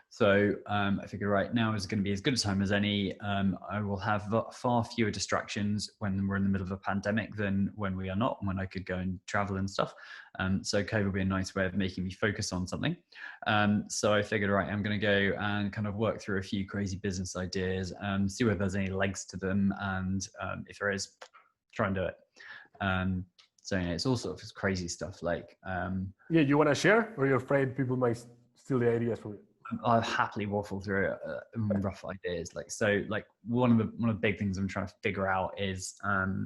So I figured, right, now is going to be as good a time as any. I will have far fewer distractions when we're in the middle of a pandemic than when we are not, when I could go and travel and stuff. So COVID will be a nice way of making me focus on something. So I figured, right, I'm going to go and kind of work through a few crazy business ideas, see whether there's any legs to them, and if there is, try and do it. So yeah, it's all sort of crazy stuff like you want to share, or you're afraid people might steal the ideas from you? I'll happily waffle through rough ideas. Like one of the big things I'm trying to figure out is how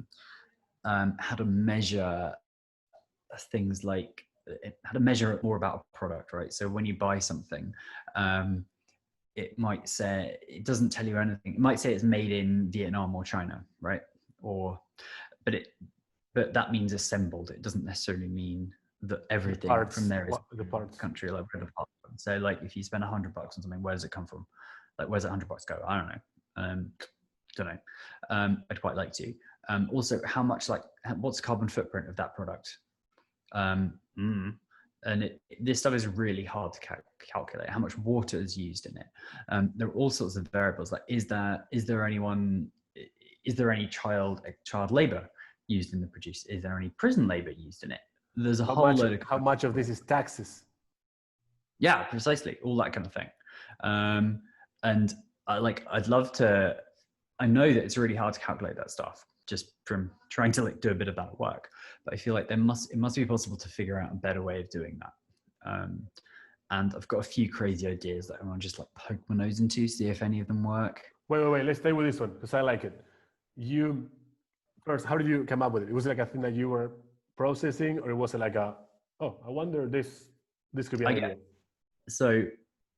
to measure things like how to measure more about a product, right? So when you buy something, it might say, it doesn't tell you anything. It might say it's made in Vietnam or China, right? But that means assembled. It doesn't necessarily mean that everything from there is the parts country like where the parts. So like if you spend $100 on something, where does it come from? Like where's that $100 go? I don't know. I'd quite like to. Also, how much what's the carbon footprint of that product? And this stuff is really hard to calculate. How much water is used in it? There are all sorts of variables. Like is there any child labor used in the produce? Is there any prison labor used in it? There's a whole load of how much of this is taxes? Yeah, precisely, all that kind of thing. And I'd love to. I know that it's really hard to calculate that stuff just from trying to do a bit of that work. But I feel like it must be possible to figure out a better way of doing that. And I've got a few crazy ideas that I want to just like poke my nose into, see if any of them work. Wait. Let's stay with this one because I like it. First, how did you come up with it? It was like a thing that you were processing, or was it like I wonder this could be an idea? So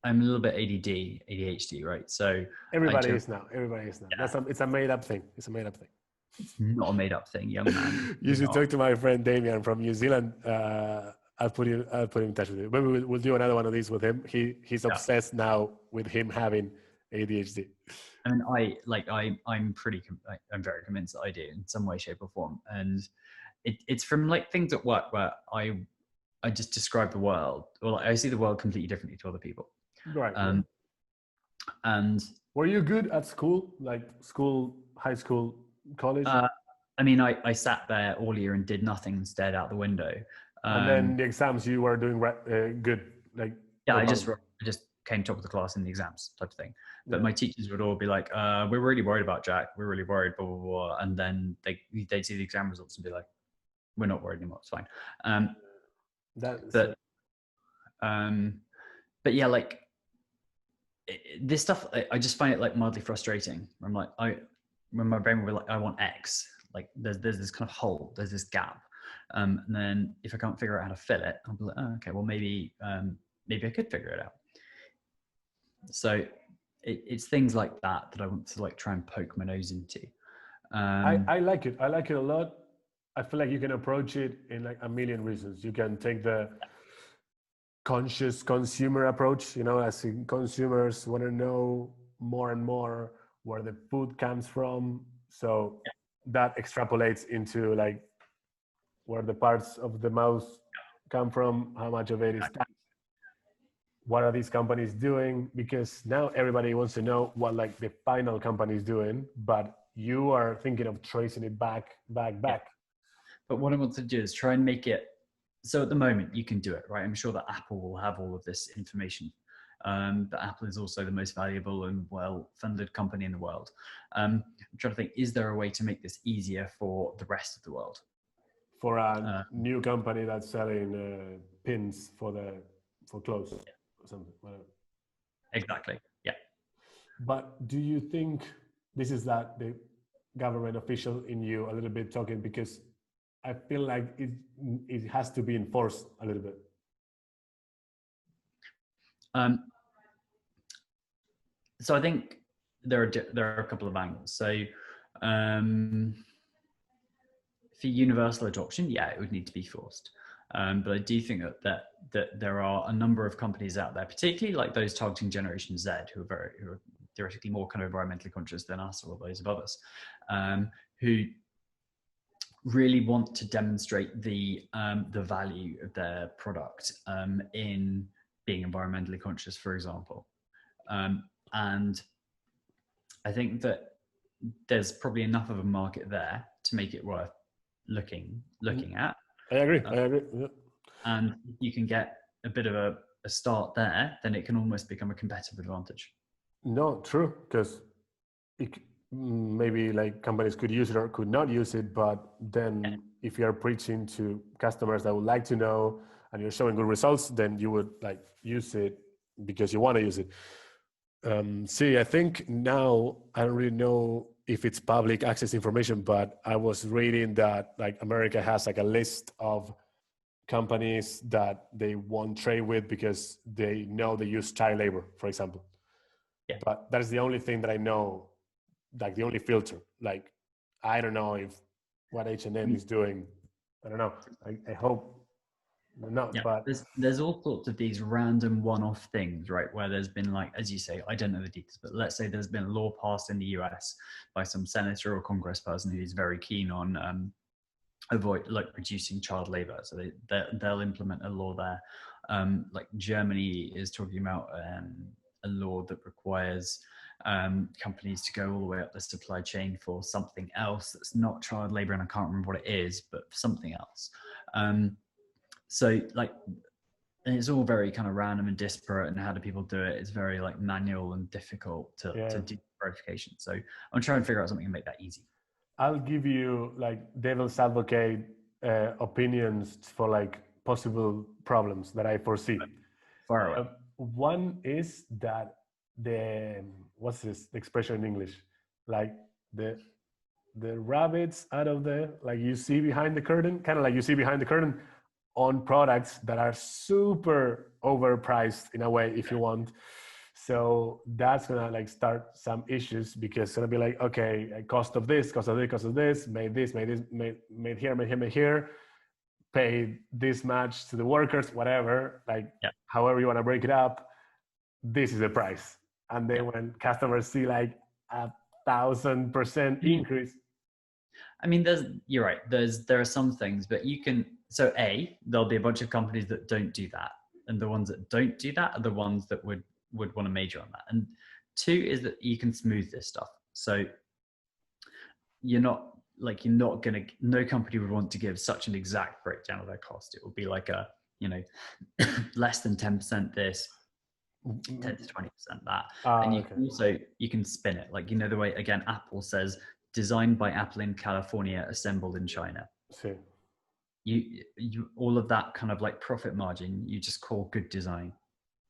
I'm a little bit ADHD, right? So everybody is now. Yeah. It's a made up thing. It's not a made up thing, young man. You should talk to my friend Damian from New Zealand. I'll put him in touch with you. Maybe we'll do another one of these with him. He's obsessed now with him having ADHD. I mean, I'm very convinced that I do in some way, shape, or form, and it's from like things at work where I just describe the world, or like I see the world completely differently to other people. Right. And were you good at school, like school, high school, college? I mean, I sat there all year and did nothing and stared out the window. And then the exams, you were doing good. Like I just came top of the class in the exams type of thing. But my teachers would all be like, we're really worried about Jack. We're really worried, blah, blah, blah. And then they'd see the exam results and be like, we're not worried anymore. It's fine. But yeah, like this stuff, I just find it like mildly frustrating. I'm like, when my brain will be like, I want X, like there's this kind of hole, there's this gap. And then if I can't figure out how to fill it, I'll be like, oh, okay, well maybe I could figure it out. So it's things like that I want to like try and poke my nose into. I like it. I like it a lot. I feel like you can approach it in like a million reasons. You can take the conscious consumer approach, as in consumers want to know more and more where the food comes from. So that extrapolates into like where the parts of the mouse come from, how much of it is taxed, what are these companies doing? Because now everybody wants to know what like the final company is doing, but you are thinking of tracing it back. But what I want to do is try and make it so at the moment you can do it, right? I'm sure that Apple will have all of this information. But Apple is also the most valuable and well-funded company in the world. I'm trying to think, is there a way to make this easier for the rest of the world? For a new company that's selling pins for clothes or something, whatever. Exactly, yeah. But do you think this is that the government official in you a little bit talking, because I feel like it has to be enforced a little bit. So I think there are a couple of angles. So for universal adoption, yeah, it would need to be forced. But I do think that there are a number of companies out there, particularly like those targeting Generation Z, who are theoretically more kind of environmentally conscious than us or those above us, who really want to demonstrate the value of their product in being environmentally conscious, for example. And I think that there's probably enough of a market there to make it worth looking at. I agree. Yeah. And you can get a bit of a start there, then it can almost become a competitive advantage. No, true, because maybe like companies could use it or could not use it, but then if you're preaching to customers that would like to know and you're showing good results, then you would like use it because you want to use it. See, I think now I don't really know if it's public access information, but I was reading that like America has like a list of companies that they won't trade with because they know they use child labor, for example. Yeah. But that is the only thing that I know, like the only filter. Like, I don't know if what H&M is doing. I don't know. I hope not. Yeah, but there's all sorts of these random one-off things, right? Where there's been like, as you say, I don't know the details, but let's say there's been a law passed in the US by some senator or congressperson who's very keen on reducing child labor. So they'll implement a law there. Like Germany is talking about a law that requires companies to go all the way up the supply chain for something else that's not child labor, and I can't remember what it is, but something else. So like, and it's all very kind of random and disparate, and how do people do it? It's very like manual and difficult to do verification. So I'm trying to figure out something to make that easy. I'll give you like devil's advocate opinions for like possible problems that I foresee. Far away. One is that what's the expression in English? Like the rabbits out of the, like you see behind the curtain, kind of like you see behind the curtain on products that are super overpriced in a way, if you want. So that's gonna like start some issues, because it's gonna be like, okay, cost of this, made here, pay this much to the workers, whatever, like however you want to break it up, this is the price. And then when customers see like 1,000% increase. I mean, you're right. There are some things, but you can. So there'll be a bunch of companies that don't do that, and the ones that don't do that are the ones that would want to major on that. And two is that you can smooth this stuff. So no company would want to give such an exact breakdown of their cost. It will be like less than 10% this, 10 to 20% that. And you can spin it. Like, the way, again, Apple says, designed by Apple in California, assembled in China. See. You all of that kind of like profit margin, you just call good design.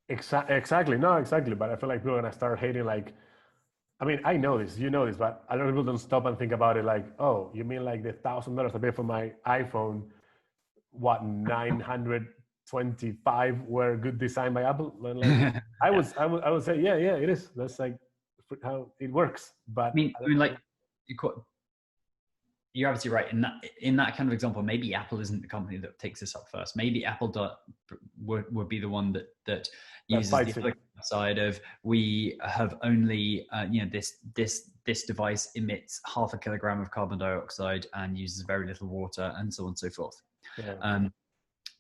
Exactly. No, exactly. But I feel like people are gonna start hating like I mean, I know this, you know this, but a lot of people don't stop and think about it like, oh, you mean like the $1,000 I pay for my iPhone, what, 925 were good designed by Apple? And like, Yeah. I would say, yeah, it is. That's like how it works. But I mean, like you're absolutely right. In that kind of example, maybe Apple isn't the company that takes this up first. Maybe would be the one that uses the other side of, we have only this device emits 0.5 kilogram of carbon dioxide and uses very little water, and so on and so forth. Yeah.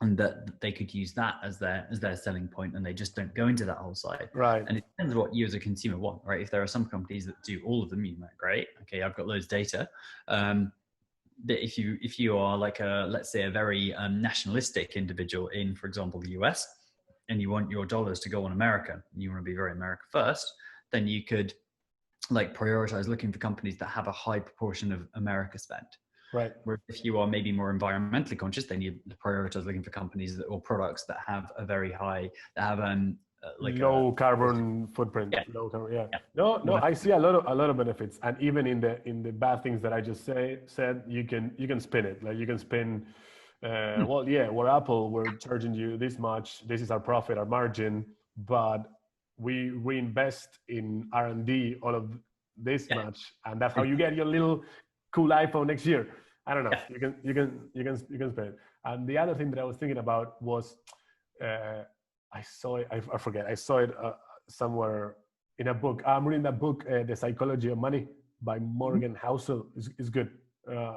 And that they could use that as their selling point, and they just don't go into that whole side. Right. And it depends what you as a consumer want, right? If there are some companies that do all of them, you might, great, okay, I've got loads of data. That if you are like let's say a very nationalistic individual in, for example, the US, and you want your dollars to go on America, and you want to be very America first, then you could like prioritize looking for companies that have a high proportion of America spend. Right. Where if you are maybe more environmentally conscious, then you prioritize looking for companies or products that have a very high, that have like low carbon footprint. Yeah. Low carbon, yeah. No, I see a lot of benefits, and even in the bad things that I just said, you can spin it. Like you can spin. Well, yeah, we're Apple. We're charging you this much. This is our profit, our margin, but we reinvest in R&D all of this much, and that's how you get your little cool iPhone next year. I don't know. Yeah. You can spend it. And the other thing that I was thinking about was, I saw it. I forget. I saw it somewhere in a book. I'm reading that book, The Psychology of Money by Morgan Housel. It's good.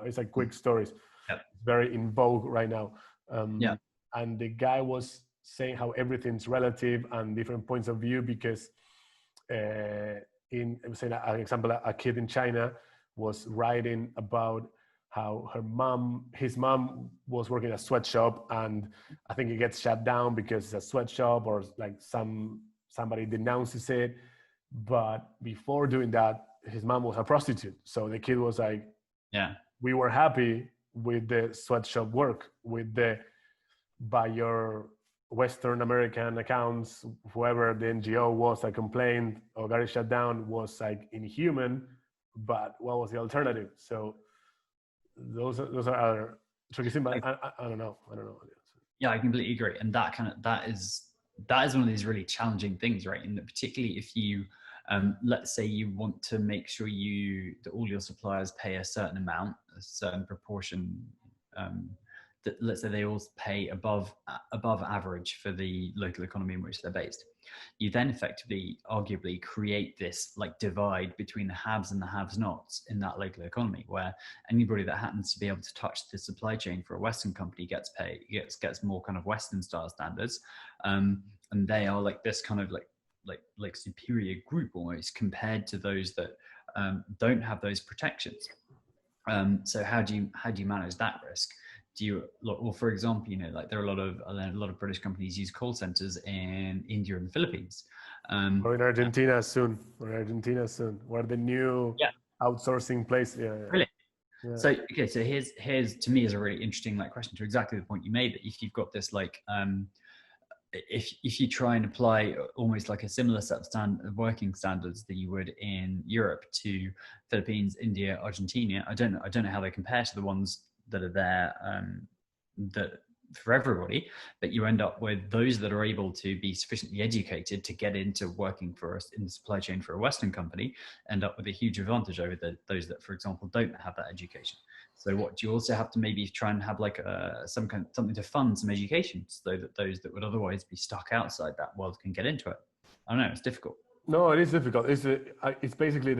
It's like quick stories. Yeah. It's very in vogue right now. And the guy was saying how everything's relative and different points of view, because I'm saying an example, a kid in China was writing about how his mom was working at a sweatshop, and I think it gets shut down because it's a sweatshop, or like somebody denounces it. But before doing that, his mom was a prostitute. So the kid was like, we were happy with the sweatshop work, by your Western American accounts, whoever the NGO was that complained or got it shut down was like inhuman. But what was the alternative? So those are other tricky things. But I don't know. Yeah, I completely agree. And that is one of these really challenging things, right? And particularly if you, let's say you want to make sure that all your suppliers pay a certain amount, a certain proportion, that let's say they all pay above average for the local economy in which they're based. You then effectively, arguably, create this like divide between the haves and the have-nots in that local economy, where anybody that happens to be able to touch the supply chain for a Western company gets more kind of Western style standards, and they are like this kind of like superior group almost compared to those that don't have those protections. So how do you manage that risk? Or for example, like there are a lot of British companies use call centers in India and the Philippines. Or in Argentina soon. We're the new outsourcing place. Yeah. Really? Yeah. So here's to me is a really interesting question to exactly the point you made, that if you've got this if you try and apply almost like a similar set of working standards that you would in Europe to Philippines, India, Argentina, I don't know how they compare to the ones that are there that for everybody, but you end up with those that are able to be sufficiently educated to get into working for us in the supply chain for a Western company, end up with a huge advantage over those that, for example, don't have that education. So what do you also have to maybe try and have like something to fund some education, so that those that would otherwise be stuck outside that world can get into it? I don't know, it's difficult. No, it is difficult. It's basically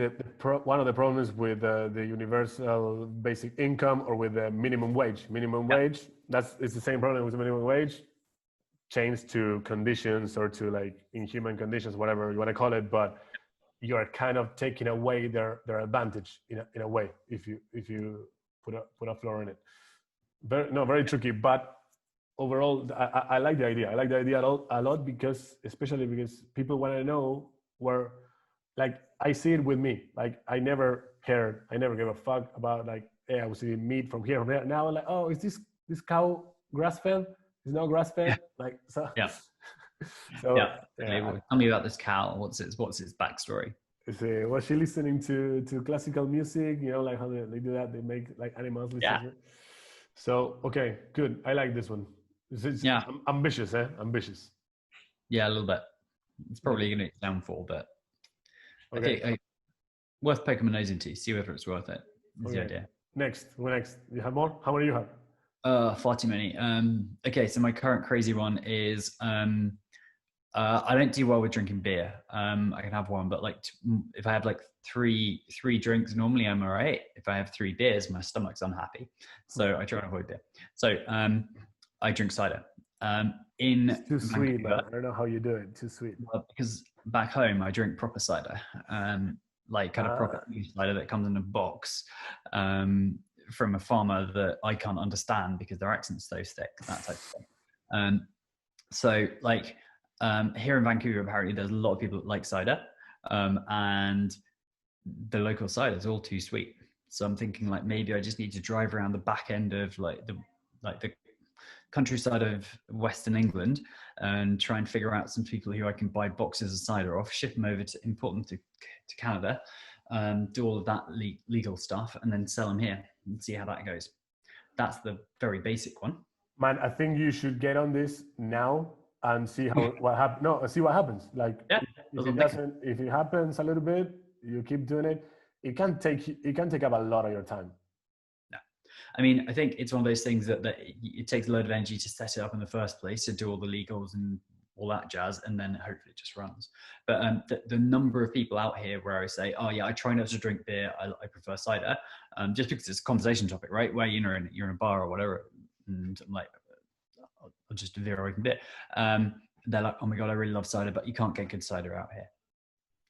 one of the problems with the universal basic income, or with the minimum wage. Wage, it's the same problem with the minimum wage, changed to conditions or to like inhuman conditions, whatever you want to call it. But you are kind of taking away their advantage in a way if you put a floor in it. Very tricky. But overall, I like the idea. I like the idea a lot, especially because people want to know where, like, I see it with me. Like, I never cared. I never gave a fuck about like, hey, I was eating meat from here, from there. Now I'm like, oh, is this cow grass fed? Is no grass fed? Like, so. Yeah. So yeah. Tell me about this cow. What's its backstory? Was she listening to classical music? You know, like how they do that. They make like animals listen Yeah. to it. So okay, good. I like this one. It's Yeah. ambitious, eh? Ambitious. Yeah, a little bit. It's probably going to downfall, but Okay. worth poking my nose into, see whether it's worth it. Is the Okay. idea. Next. Who next? You have more? How many you have? Far too many. Okay, so my current crazy one is I don't do well with drinking beer. I can have one, but like if I have like three drinks, normally I'm all right. If I have 3 beers, my stomach's unhappy, so I try and avoid beer. So I drink cider. In It's too sweet, Vancouver, man. I don't know how you do it. Too sweet. because back home I drink proper cider, like kind of proper Ah, cider that comes in a box. From a farmer that I can't understand because their accent's so thick, that type of thing. So like here in Vancouver, apparently there's a lot of people that like cider, and the local cider is all too sweet. So I'm thinking like maybe I just need to drive around the back end of like the countryside of Western England and try and figure out some people who I can buy boxes of cider off, ship them over to import them to Canada, do all of that legal stuff, and then sell them here and see how that goes. That's the very basic one. man, I think you should get on this now and see what happens. No, see what happens. Like Yeah, if it doesn't, if it happens a little bit, you keep doing it. It can take up a lot of your time. No. I mean, I think it's one of those things that it takes a load of energy to set it up in the first place, to do all the legals and all that jazz, and then hopefully it just runs. But the number of people out here where I say, oh yeah, I try not to drink beer, I prefer cider, just because it's a conversation topic, right? Where you're in a bar or whatever, and I'm like, I'll just do zero beer. They're like, oh my God, I really love cider, but you can't get good cider out here.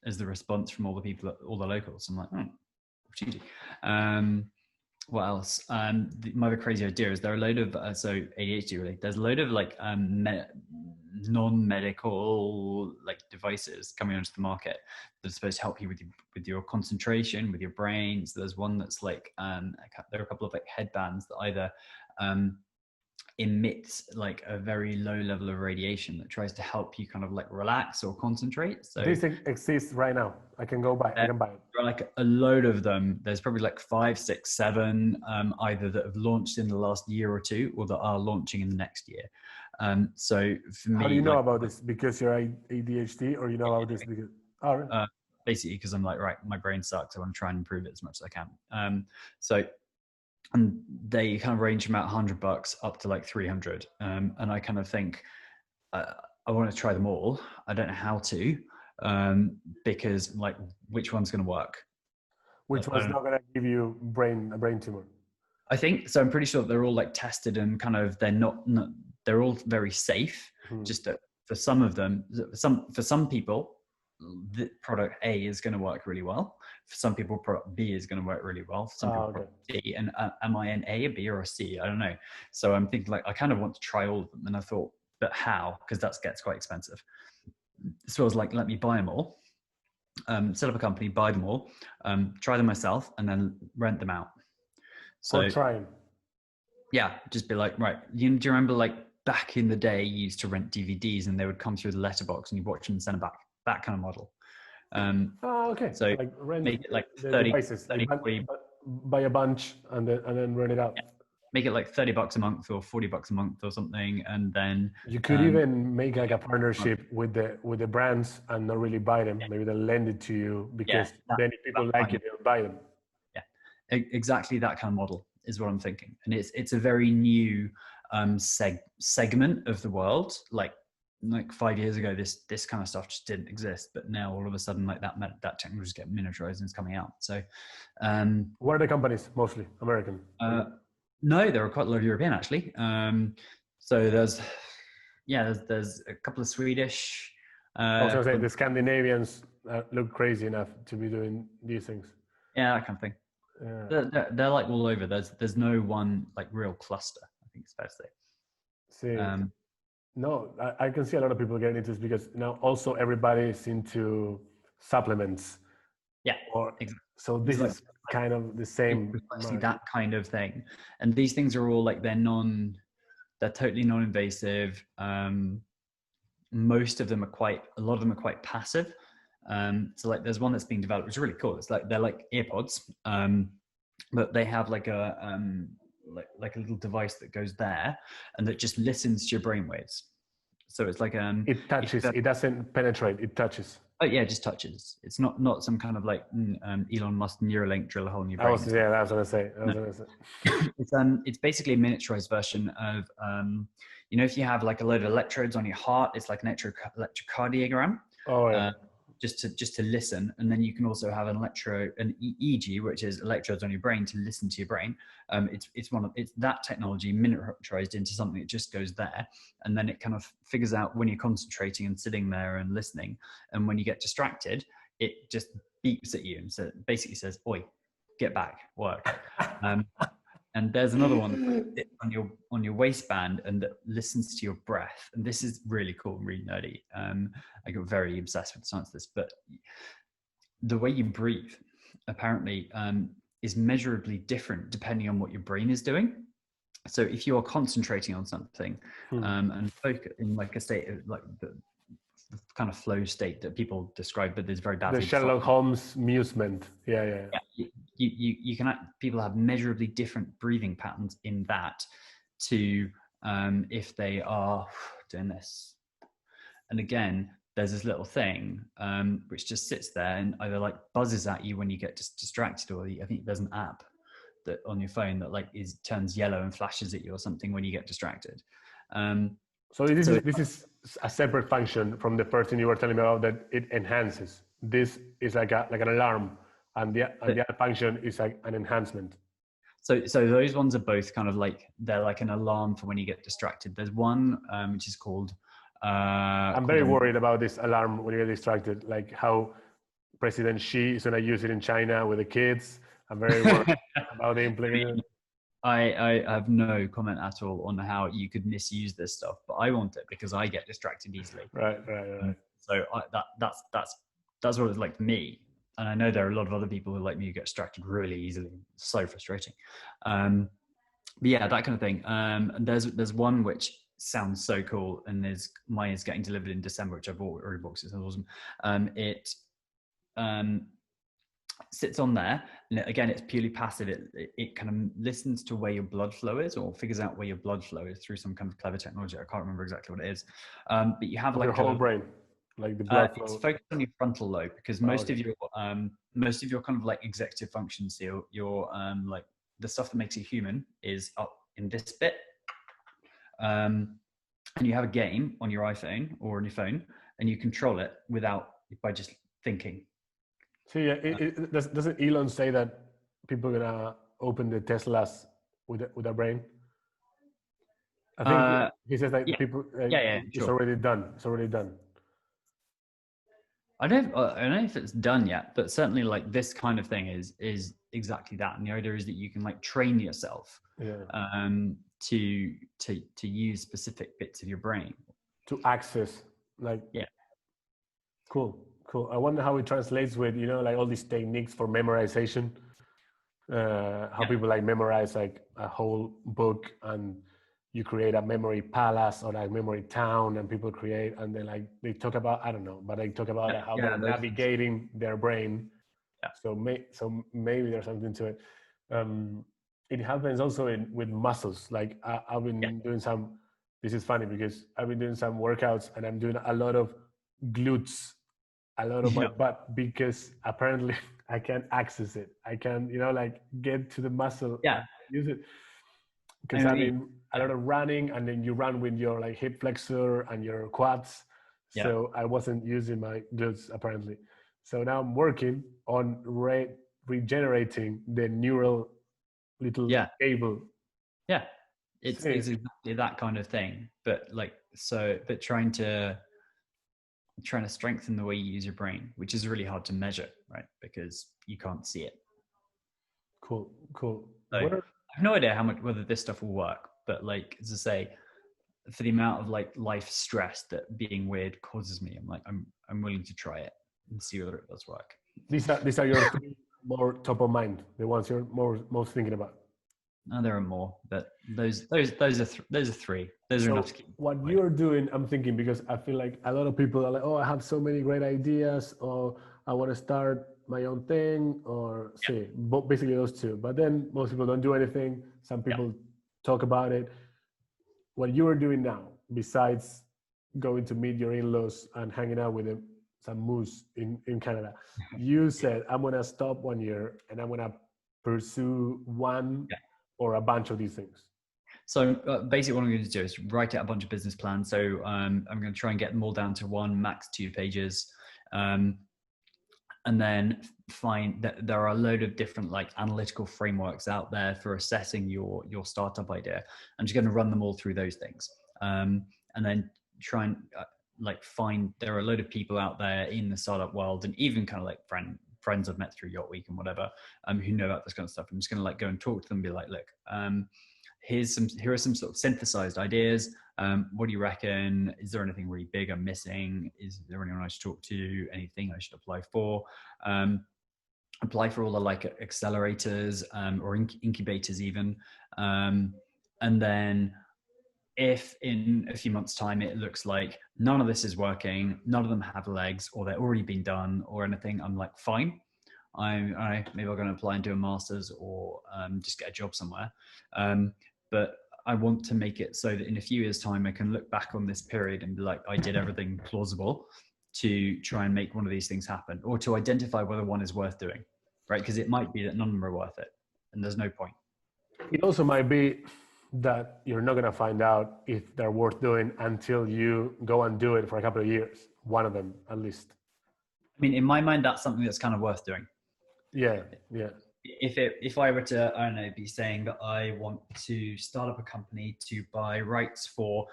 As the response from all the people, all the locals. I'm like, cheesy. What else? My other crazy idea is there are a load of so ADHD really. There's a load of like non-medical like devices coming onto the market that are supposed to help you with your concentration, with your brain. So there's one that's like there are a couple of like headbands that either emits like a very low level of radiation that tries to help you kind of like relax or concentrate. So this exists right now. I can go buy. I can buy it. There are like a load of them. There's probably like 5, 6, 7, either that have launched in the last year or 2, or that are launching in the next year. So for me, how do you know about this? Because you're ADHD, or you know about this because basically because I'm like, right, my brain sucks. I want to try and improve it as much as I can. And they kind of range from about $100 up to like 300. And I kind of think I want to try them all. I don't know how to, because like which one's going to work? Which one's not going to give you a brain tumor? I think so. I'm pretty sure they're all like tested and kind of they're all very safe. Just that for some of them, for some people, the product A is going to work really well. For some people, product B is going to work really well. For some people, product C. And am I an A, a B, or a C? I don't know. So I'm thinking like I kind of want to try all of them. And I thought, but how? Because that gets quite expensive. So I was like, let me buy them all. Set up a company, buy them all, try them myself, and then rent them out. So for trying. Yeah, just be like, right. Do you remember like back in the day, you used to rent DVDs and they would come through the letterbox and you watch them and send them back. That kind of model. Okay. So like rent, make it like 30, devices. 30 buy a bunch and then rent it out. Yeah. Make it like $30 a month or $40 a month or something, and then you could even make like a partnership with the brands and not really buy them. Maybe they'll lend it to you because then if people like it, they'll buy them. Yeah, exactly that kind of model is what I'm thinking, and it's a very new segment of the world. Like 5 years ago, this kind of stuff just didn't exist, but now all of a sudden, like that technology is getting miniaturized and it's coming out. So, what are the companies? Mostly American. No, there are quite a lot of European actually. So there's a couple of Swedish. I was going to say the Scandinavians look crazy enough to be doing these things. Yeah, that kind of thing. Yeah. They're like all over. There's no one like real cluster. I think it's fair to say. See, no, I can see a lot of people getting into this because now also everybody is into supplements. Yeah, exactly. So this is kind of the same. Precisely that kind of thing. And these things are all like they're totally non-invasive. A lot of them are quite passive. So like there's one that's being developed, which is really cool. It's like they're like earpods, but they have like a like a little device that goes there and that just listens to your brainwaves. So it's like It touches. It doesn't penetrate. It touches. oh yeah, it just touches. It's not some kind of like Elon Musk Neuralink drill a hole in your brain. I was gonna say. It's basically a miniaturized version of you know, if you have like a load of electrodes on your heart, it's like an electrocardiogram. Oh yeah. Just to listen, and then you can also have an EEG, which is electrodes on your brain to listen to your brain. It's that technology miniaturized into something that just goes there, and then it kind of figures out when you're concentrating and sitting there and listening, and when you get distracted, it just beeps at you and so it basically says, "Oi, get back, work." And there's another one on your waistband and that listens to your breath. And this is really cool, really nerdy. I got very obsessed with the science of this, but the way you breathe apparently is measurably different depending on what your brain is doing. So if you are concentrating on something and focus in like a state of like the kind of flow state that people describe, but there's very badly the Sherlock Holmes amusement. Yeah. You can people have measurably different breathing patterns in that to if they are doing this. And again, there's this little thing which just sits there and either like buzzes at you when you get just distracted, or I think there's an app that on your phone that like turns yellow and flashes at you or something when you get distracted. So this is a separate function from the person you were telling me about that it enhances. This is like an alarm, and the other function is like an enhancement. So those ones are both kind of like they're like an alarm for when you get distracted. There's one which is called. I'm very worried about this alarm when you get distracted. Like how President Xi is going to use it in China with the kids. I'm very worried about the implications. I have no comment at all on how you could misuse this stuff, but I want it because I get distracted easily. Right. So that's what it's like for me, and I know there are a lot of other people who like me who get distracted really easily. It's so frustrating. But yeah, that kind of thing. And there's one which sounds so cool, and mine is getting delivered in December, which I've already bought. So it's awesome. It sits on there, and again it's purely passive. It kind of listens to where your blood flow is, or figures out where your blood flow is through some kind of clever technology. I can't remember exactly what it is, but you have like your whole brain, like the blood flow. It's focused on your frontal lobe because most of your kind of like executive functions, your like the stuff that makes you human is up in this bit, and you have a game on your iPhone or on your phone, and you control it by just thinking. So yeah, doesn't Elon say that people are gonna open the Teslas with their brain? I think he says like people. It's sure. already done. It's already done. I don't know if it's done yet, but certainly like this kind of thing is exactly that. And the idea is that you can like train yourself to use specific bits of your brain to access Cool. I wonder how it translates with, like all these techniques for memorization, how people like memorize like a whole book, and you create a memory palace or a memory town, and people create, and then like they talk about, I don't know, but they talk about how they're navigating their brain. Yeah. So maybe there's something to it. It happens also with muscles. Like I've been doing some, this is funny because I've been doing some workouts and I'm doing a lot of glutes, a lot of my butt, because apparently I can't access it. I can, like get to the muscle, use it. Because I mean, a lot of running, and then you run with your like hip flexor and your quads. Yeah. So I wasn't using my glutes apparently. So now I'm working on regenerating the neural little cable. Yeah, it's exactly that kind of thing. But trying to strengthen the way you use your brain, which is really hard to measure, right? Because you can't see it. Cool. So I have no idea whether this stuff will work, but like, as I say, for the amount of like life stress that being weird causes me, I'm willing to try it and see whether it does work. These are your three more top of mind, the ones you're most thinking about. No, there are more, but those are three. Those are enough So to keep me what employed. you're doing, I'm thinking, because I feel like a lot of people are like, oh, I have so many great ideas, or I want to start my own thing, or say, basically those two. But then most people don't do anything. Some Yeah. people talk about it. What you are doing now, besides going to meet your in-laws and hanging out with them, some moose in Canada, you said, I'm going to stop 1 year and I'm going to pursue one Yeah. or a bunch of these things. So basically what I'm going to do is write out a bunch of business plans. So I'm going to try and get them all down to 1, max 2 pages. And then find that there are a load of different like analytical frameworks out there for assessing your startup idea. I'm just going to run them all through those things. And then try and like find, there are a load of people out there in the startup world, and even kind of like friends I've met through Yacht Week and whatever, who know about this kind of stuff. I'm just going to like go and talk to them and be like, look, here are some sort of synthesized ideas. What do you reckon? Is there anything really big I'm missing? Is there anyone I should talk to? Anything I should apply for? Apply for all the like accelerators or incubators even. And then if in a few months' time it looks like none of this is working, none of them have legs, or they're already been done or anything, I'm like, fine. Maybe I'm going to apply and do a master's, or just get a job somewhere. But I want to make it so that in a few years' time, I can look back on this period and be like, I did everything plausible to try and make one of these things happen, or to identify whether one is worth doing, right? Because it might be that none of them are worth it, and there's no point. It also might be that you're not going to find out if they're worth doing until you go and do it for a couple of years, one of them at least. I mean, in my mind, that's something that's kind of worth doing. Yeah, yeah. If I were to, I don't know, be saying that I want to start up a company to buy rights for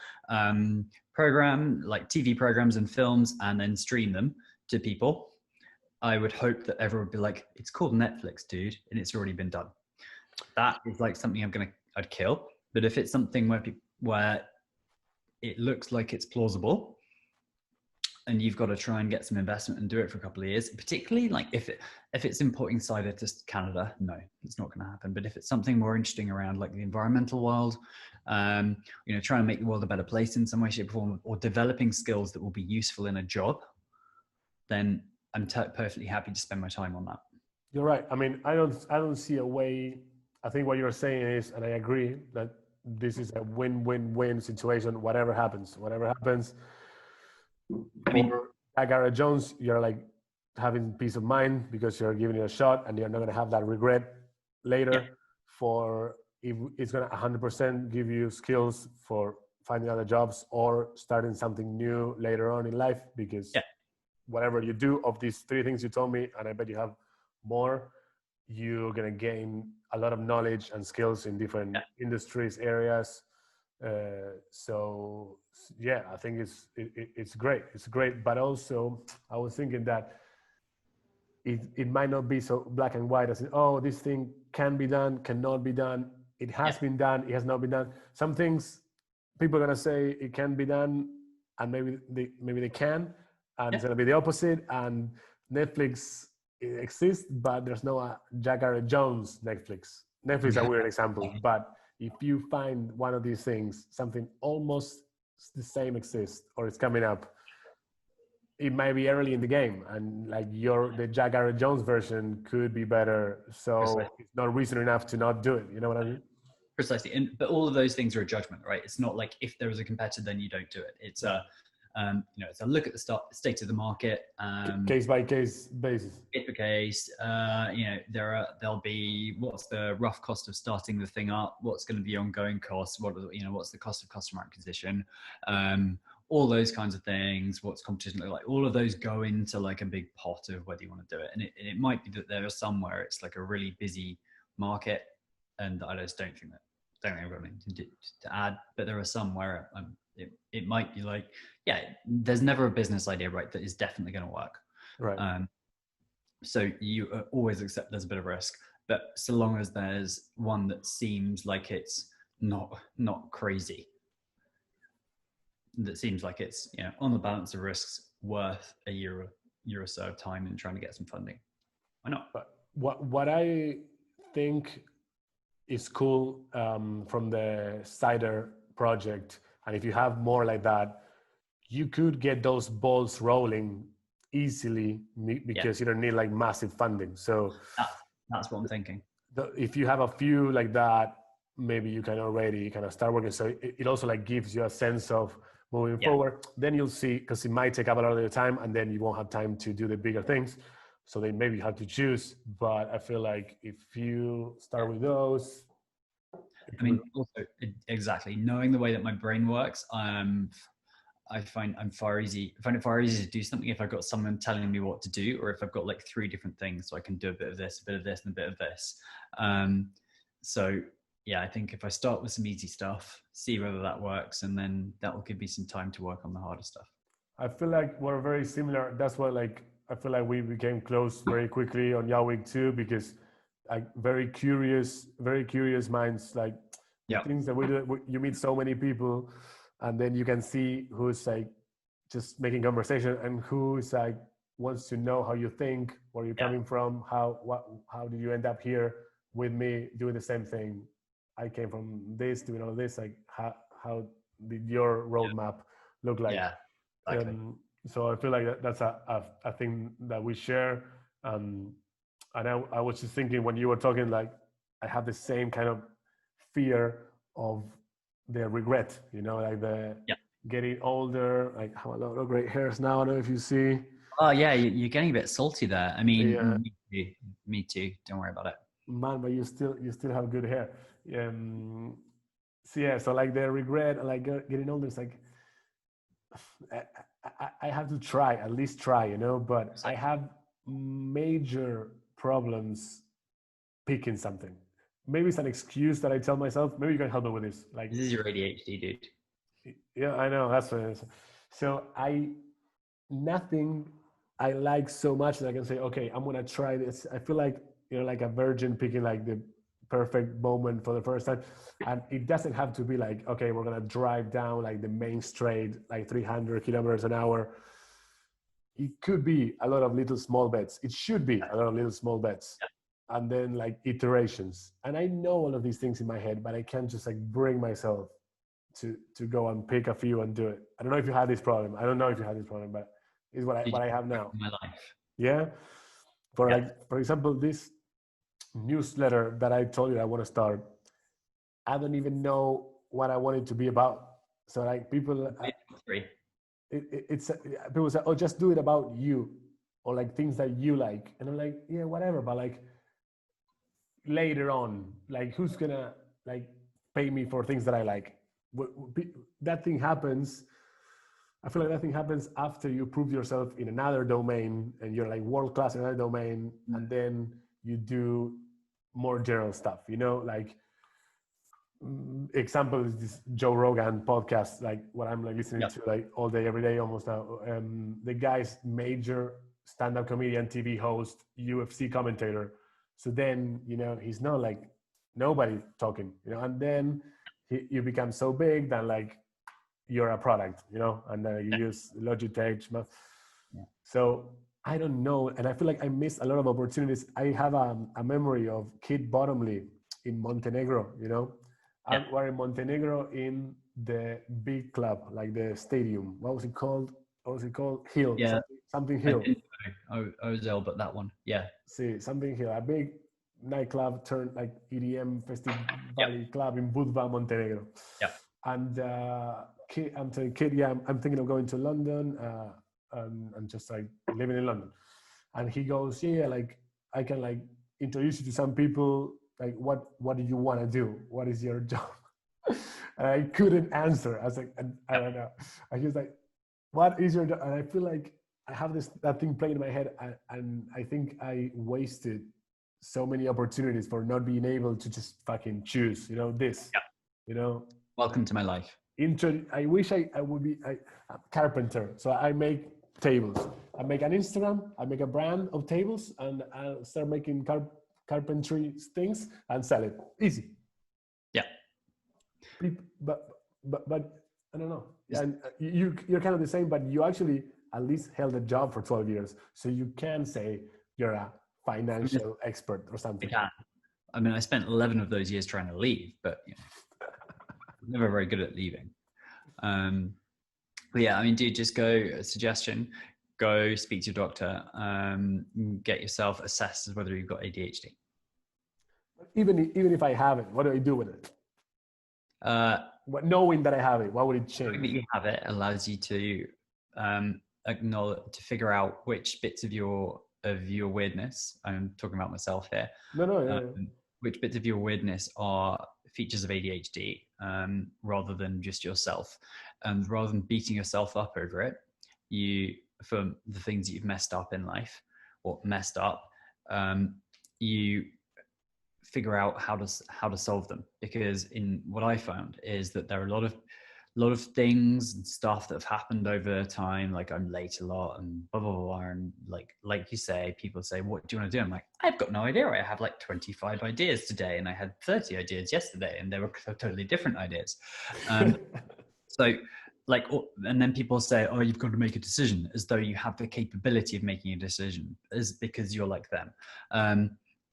program like TV programs and films and then stream them to people, I would hope that everyone would be like, it's called Netflix, dude, and it's already been done. That is like something I'd kill. But if it's something where it looks like it's plausible, and you've got to try and get some investment and do it for a couple of years, particularly like if it's importing cider to Canada, no, it's not going to happen. But if it's something more interesting around like the environmental world, trying to make the world a better place in some way, shape, or form, or developing skills that will be useful in a job, then I'm perfectly happy to spend my time on that. You're right. I mean, I don't see a way. I think what you're saying is, and I agree, that this is a win-win-win situation. Whatever happens. I mean, For Garrett Jones, you're like having peace of mind because you're giving it a shot, and you're not going to have that regret later. Yeah. For if it's going to 100% give you skills for finding other jobs or starting something new later on in life, because whatever you do of these 3 things you told me, and I bet you have more, you're going to gain a lot of knowledge and skills in different industries, areas. So yeah, I think it's great. It's great. But also I was thinking that it might not be so black and white as, oh, this thing can be done, cannot be done. It has been done, it has not been done. Some things people are going to say it can be done, and maybe they can, and it's going to be the opposite. And Netflix exists, but there's no Garrett Jones Netflix. Netflix is a weird example, but if you find one of these things, something almost the same exists or it's coming up, it might be early in the game, and like the Garrett Jones version could be better. So Precisely. It's not reason enough to not do it. You know what I mean? Precisely. But all of those things are a judgment, right? It's not like if there is a competitor, then you don't do it. It's it's a look at the state of the market, case by case basis. Case by case. There'll be, what's the rough cost of starting the thing up? What's going to be ongoing costs? What's the cost of customer acquisition? All those kinds of things. What's competition look like? All of those go into like a big pot of whether you want to do it. And it might be that there are some where it's like a really busy market, and I just don't think I've got anything to add. But there are some where it might be like, there's never a business idea, right, that is definitely going to work. Right. So you always accept there's a bit of risk, but so long as there's one that seems like it's not crazy, that seems like it's on the balance of risks worth a year or so of time in trying to get some funding, why not? But what I think school from the cider project, and if you have more like that, you could get those balls rolling easily because you don't need like massive funding. So that's what I'm thinking. If you have a few like that, maybe you can already kind of start working. So it also like gives you a sense of moving forward. Then you'll see, because it might take up a lot of your time, and then you won't have time to do the bigger things. So then maybe you have to choose. But I feel like if you start with those, I mean, also exactly knowing the way that my brain works, I find it far easier to do something if I've got someone telling me what to do, or if I've got like 3 different things, so I can do a bit of this, a bit of this, and a bit of this. So yeah, I think if I start with some easy stuff, see whether that works, and then that will give me some time to work on the harder stuff. I feel like we're very similar. That's why like I feel like we became close very quickly on Yawig too, because like very curious minds, like things that we do. You meet so many people, and then you can see who's like just making conversation and who's like wants to know how you think, where you're coming from, how did you end up here with me doing the same thing. I came from this, doing all this. Like how did your roadmap look like? Yeah, exactly. So I feel like that's a thing that we share. And I was just thinking when you were talking, like I have the same kind of fear of the regret, you know, like the getting older. Like I have a lot of gray hairs now. I don't know if you see. Oh yeah, you're getting a bit salty there. I mean, me too. Don't worry about it. Man, but you still have good hair. So like the regret, like getting older, it's like I have to try, at least try, you know. But I have major problems picking something. Maybe it's an excuse that I tell myself. Maybe you can help me with this. Like this is your ADHD, dude. Yeah, I know. That's what it is. So nothing I like so much that I can say, okay, I'm gonna try this. I feel like, you know, like a virgin picking like the perfect moment for the first time. And it doesn't have to be like, okay, we're gonna drive down like the main straight, like 300 kilometers an hour. It could be a lot of little small bets. It should be a lot of little small bets. And then like iterations. And I know all of these things in my head, but I can't just like bring myself to go and pick a few and do it. I don't know if you had this problem. I don't know if you had this problem, but it's what I have now. In my life. Yeah. For example, this newsletter that I told you I want to start, I don't even know what I want it to be about. So like people, people say, oh, just do it about you, or like things that you like. And I'm like, yeah, whatever. But like later on, like who's gonna like pay me for things that I like? That thing happens. I feel like that thing happens after you prove yourself in another domain and you're like world class in another domain, and then you do more general stuff, you know, like example is this Joe Rogan podcast, like what I'm like listening to like all day, every day almost now. The guy's major stand-up comedian, TV host, UFC commentator. So then, you know, he's not like nobody talking, you know, and then you become so big that like you're a product, you know, and you use Logitech. So I don't know. And I feel like I missed a lot of opportunities. I have a memory of Kid Bottomley in Montenegro, you know. We're in Montenegro in the big club, like the stadium. What was it called? Hill. Yeah. Something Hill. I was ill, but that one. Yeah. See, something Hill. A big nightclub turned like EDM festival club in Budva, Montenegro. Yeah. And I'm telling Kid, I'm thinking of going to London and just like living in London. And he goes, yeah, like I can like introduce you to some people. Like, what do you want to do? What is your job? And I couldn't answer. I was like, I don't know. I was like, what is your job? And I feel like I have that thing playing in my head, and I think I wasted so many opportunities for not being able to just fucking choose, you know, this, you know. Welcome to my life. I wish I would be a carpenter. So I make tables. I make an Instagram. I make a brand of tables, and I'll start making carpentry things and sell it. Easy. Yeah. But I don't know. And you're kind of the same, but you actually at least held a job for 12 years. So you can say you're a financial expert or something. I mean, I spent 11 of those years trying to leave, but never very good at leaving. But yeah, I mean, dude, just go, a suggestion, go speak to your doctor, get yourself assessed as whether you've got ADHD. Even if I have it, what do I do with it? Knowing that I have it, what would it change? Knowing that you have it allows you to acknowledge, to figure out which bits of your weirdness, I'm talking about myself here, which bits of your weirdness are features of ADHD, rather than just yourself. And rather than beating yourself up over it, for the things that you've messed up in life or messed up, you figure out how to solve them. Because in what I found is that there are a lot of things and stuff that have happened over time. Like I'm late a lot and blah, blah, blah. And like you say, people say, what do you want to do? I'm like, I've got no idea. I have like 25 ideas today and I had 30 ideas yesterday and they were totally different ideas. So like, and then people say, oh, you've got to make a decision, as though you have the capability of making a decision, is because you're like them.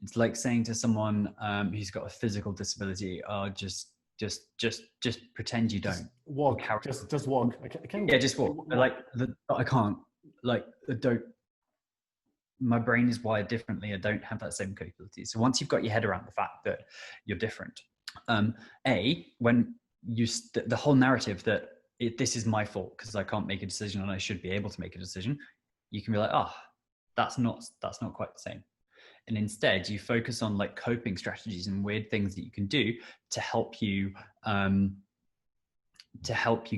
It's like saying to someone who's got a physical disability, oh, just pretend you don't walk. Just walk. I can't. Yeah, just walk. I can't. My brain is wired differently. I don't have that same capability. So once you've got your head around the fact that you're different, when the whole narrative that this is my fault because I can't make a decision and I should be able to make a decision, you can be like, oh, that's not quite the same. And instead you focus on like coping strategies and weird things that you can do to help you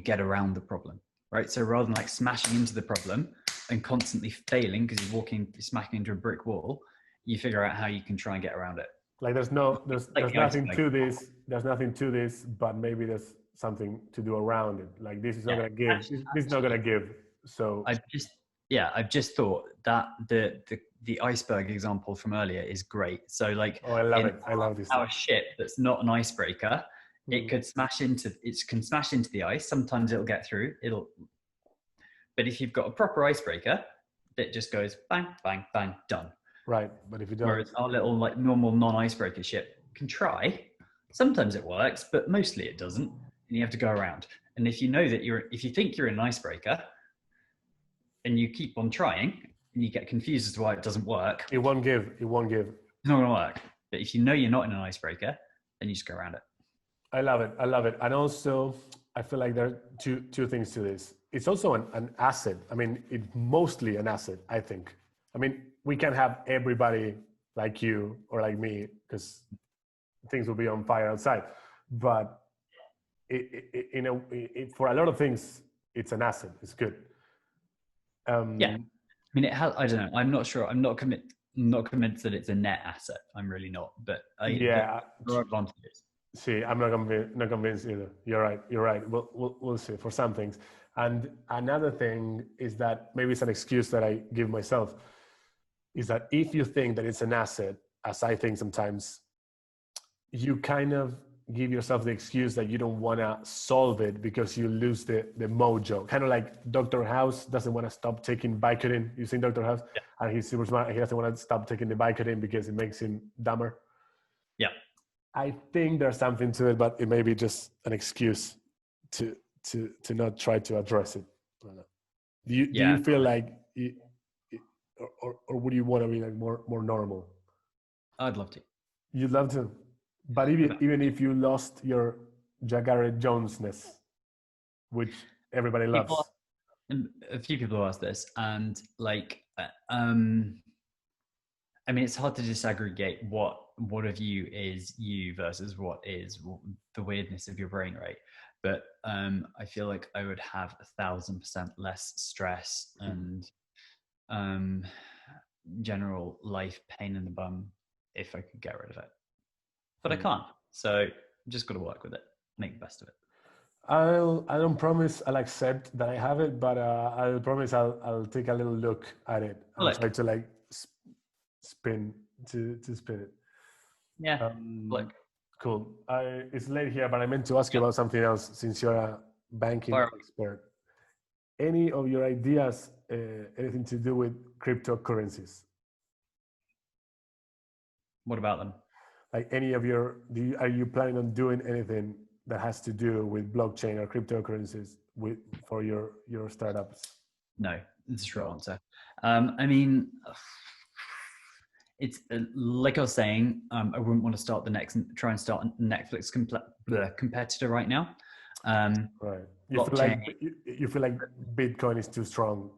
get around the problem, right? So rather than like smashing into the problem and constantly failing because you're smacking into a brick wall, you figure out how you can try and get around it. Like there's nothing to this. There's nothing to this, but maybe there's something to do around it. Like this is not gonna give. This is not gonna give. So I've just thought that the iceberg example from earlier is great. So like, oh, I love it. I love this. Our ship that's not an icebreaker, it can smash into the ice. Sometimes it'll get through. But if you've got a proper icebreaker, it just goes bang, bang, bang, done. Right, but if you don't. Whereas our little like normal non-icebreaker ship can try. Sometimes it works, but mostly it doesn't, and you have to go around. And if you know that if you think you're in an icebreaker, and you keep on trying, and you get confused as to why it doesn't work, it won't give. It's not going to work. But if you know you're not in an icebreaker, then you just go around it. I love it. And also, I feel like there are two things to this. It's also an asset. I mean, it's mostly an asset, I think. I mean, we can't have everybody like you or like me because things will be on fire outside. But for a lot of things, it's an asset. It's good. Yeah. I mean, it has. I don't know. I'm not sure. I'm not convinced that it's a net asset. I'm really not. But there are advantages. See, I'm not convinced either. You're right. We'll see for some things. And another thing is that maybe it's an excuse that I give myself, is that if you think that it's an asset, as I think sometimes, you kind of give yourself the excuse that you don't want to solve it because you lose the mojo. Kind of like Dr. House doesn't want to stop taking Vicodin. You've seen Dr. House? Yeah. And he's super smart and he doesn't want to stop taking the Vicodin because it makes him dumber. Yeah. I think there's something to it, but it may be just an excuse to not try to address it. I don't know. Do you feel like, or would you want to be like more normal? I'd love to. You'd love to, but even if you lost your Jagareth Jonesness, which everybody loves. A few people ask this, and like, I mean, it's hard to disaggregate what of you is you versus what is the weirdness of your brain, right? But I feel like I would have 1,000% less stress and general life pain in the bum if I could get rid of it. But I can't, so I'm just got to work with it, make the best of it. I don't promise I'll accept that I have it, but I'll promise I'll take a little look at it and try to like spin it. Yeah. Cool. It's late here, but I meant to ask you about something else since you're a banking expert. Any of your ideas, anything to do with cryptocurrencies? What about them? like any of your, are you planning on doing anything that has to do with blockchain or cryptocurrencies for your startups? No, that's the short answer. I mean, it's like I was saying, I wouldn't want to try and start a Netflix competitor right now. Right. You feel like Bitcoin is too strong.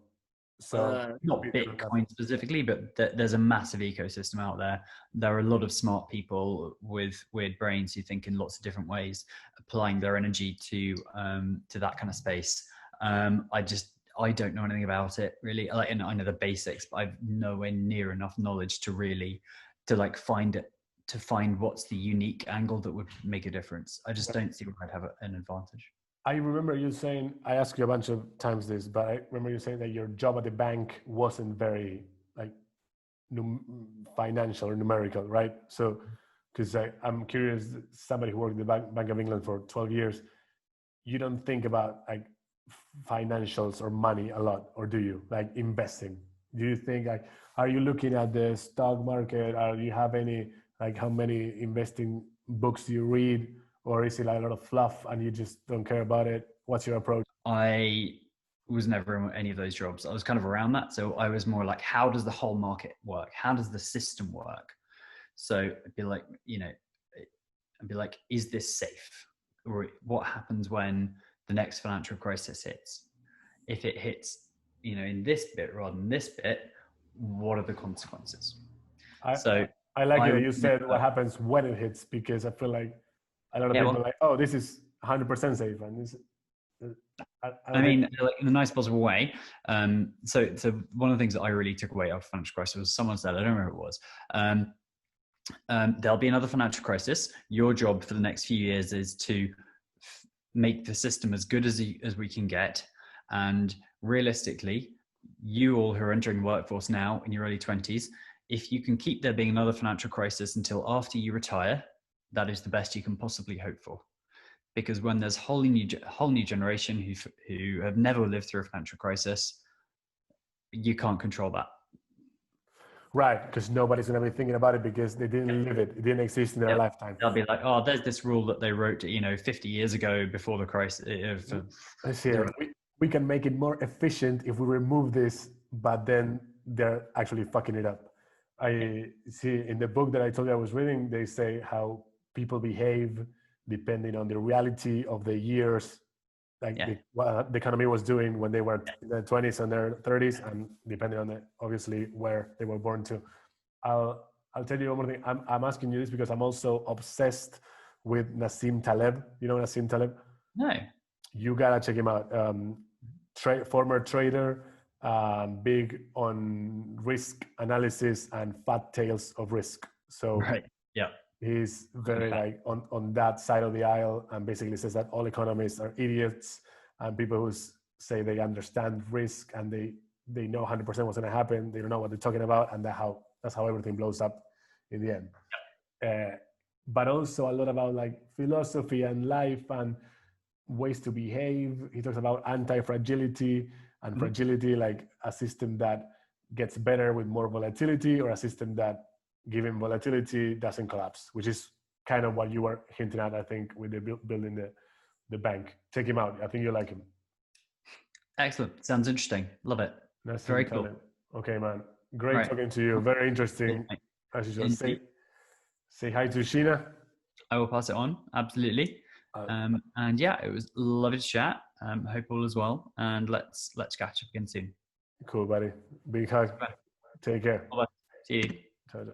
So not Bitcoin specifically, but there's a massive ecosystem out there. There are a lot of smart people with weird brains who think in lots of different ways, applying their energy to that kind of space. I don't know anything about it really. I know the basics, but I've nowhere near enough knowledge to really find what's the unique angle that would make a difference. I just don't see where I'd have an advantage. I remember you saying, I asked you a bunch of times this, but I remember you saying that your job at the bank wasn't very like financial or numerical, right? So, because I'm curious, somebody who worked at the Bank of England for 12 years, you don't think about like financials or money a lot, or do you? Like investing? Do you think like, are you looking at the stock market? Or do you have any, like how many investing books do you read? Or is it like a lot of fluff and you just don't care about it? What's your approach? I was never in any of those jobs. I was kind of around that. So I was more like, how does the whole market work? How does the system work? So I'd be like, is this safe? Or what happens when the next financial crisis hits? If it hits, in this bit rather than this bit, what are the consequences? I like it that you said what happens when it hits, because I feel like a lot of people are like, oh, this is 100% safe. And this, in a nice possible way. So one of the things that I really took away of financial crisis was someone said, I don't remember who it was, there'll be another financial crisis. Your job for the next few years is to make the system as good as we can get. And realistically, you all who are entering the workforce now in your early 20s, if you can keep there being another financial crisis until after you retire, that is the best you can possibly hope for. Because when there's a whole new generation who have never lived through a financial crisis, you can't control that. Right, because nobody's going to be thinking about it because they didn't live it. It didn't exist in their lifetime. They'll be like, oh, there's this rule that they wrote, 50 years ago before the crisis. I see. We can make it more efficient if we remove this, but then they're actually fucking it up. I see in the book that I told you I was reading, they say how people behave depending on the reality of the years, like what the economy was doing when they were in their 20s and their 30s, and depending on obviously where they were born to. I'll tell you one more thing. I'm asking you this because I'm also obsessed with Nassim Taleb. You know Nassim Taleb? No. You gotta check him out. Former trader, big on risk analysis and fat tails of risk. So right. Yeah. He's very like on that side of the aisle, and basically says that all economists are idiots, and people who say they understand risk and they know 100% what's going to happen, they don't know what they're talking about, and that's how everything blows up in the end. But also a lot about like philosophy and life and ways to behave. He talks about anti-fragility and fragility, like a system that gets better with more volatility, or a system that, given volatility, doesn't collapse, which is kind of what you were hinting at, I think, with the building the bank. Check him out. I think you'll like him. Excellent. Sounds interesting. Love it. That's very cool. Okay, man. Great talking to you. Very interesting. As you just say hi to Sheena. I will pass it on. Absolutely. And yeah, it was lovely to chat. Hope all is well. And let's catch up again soon. Cool, buddy. Big hug. Bye. Take care. Bye. See you. Ciao.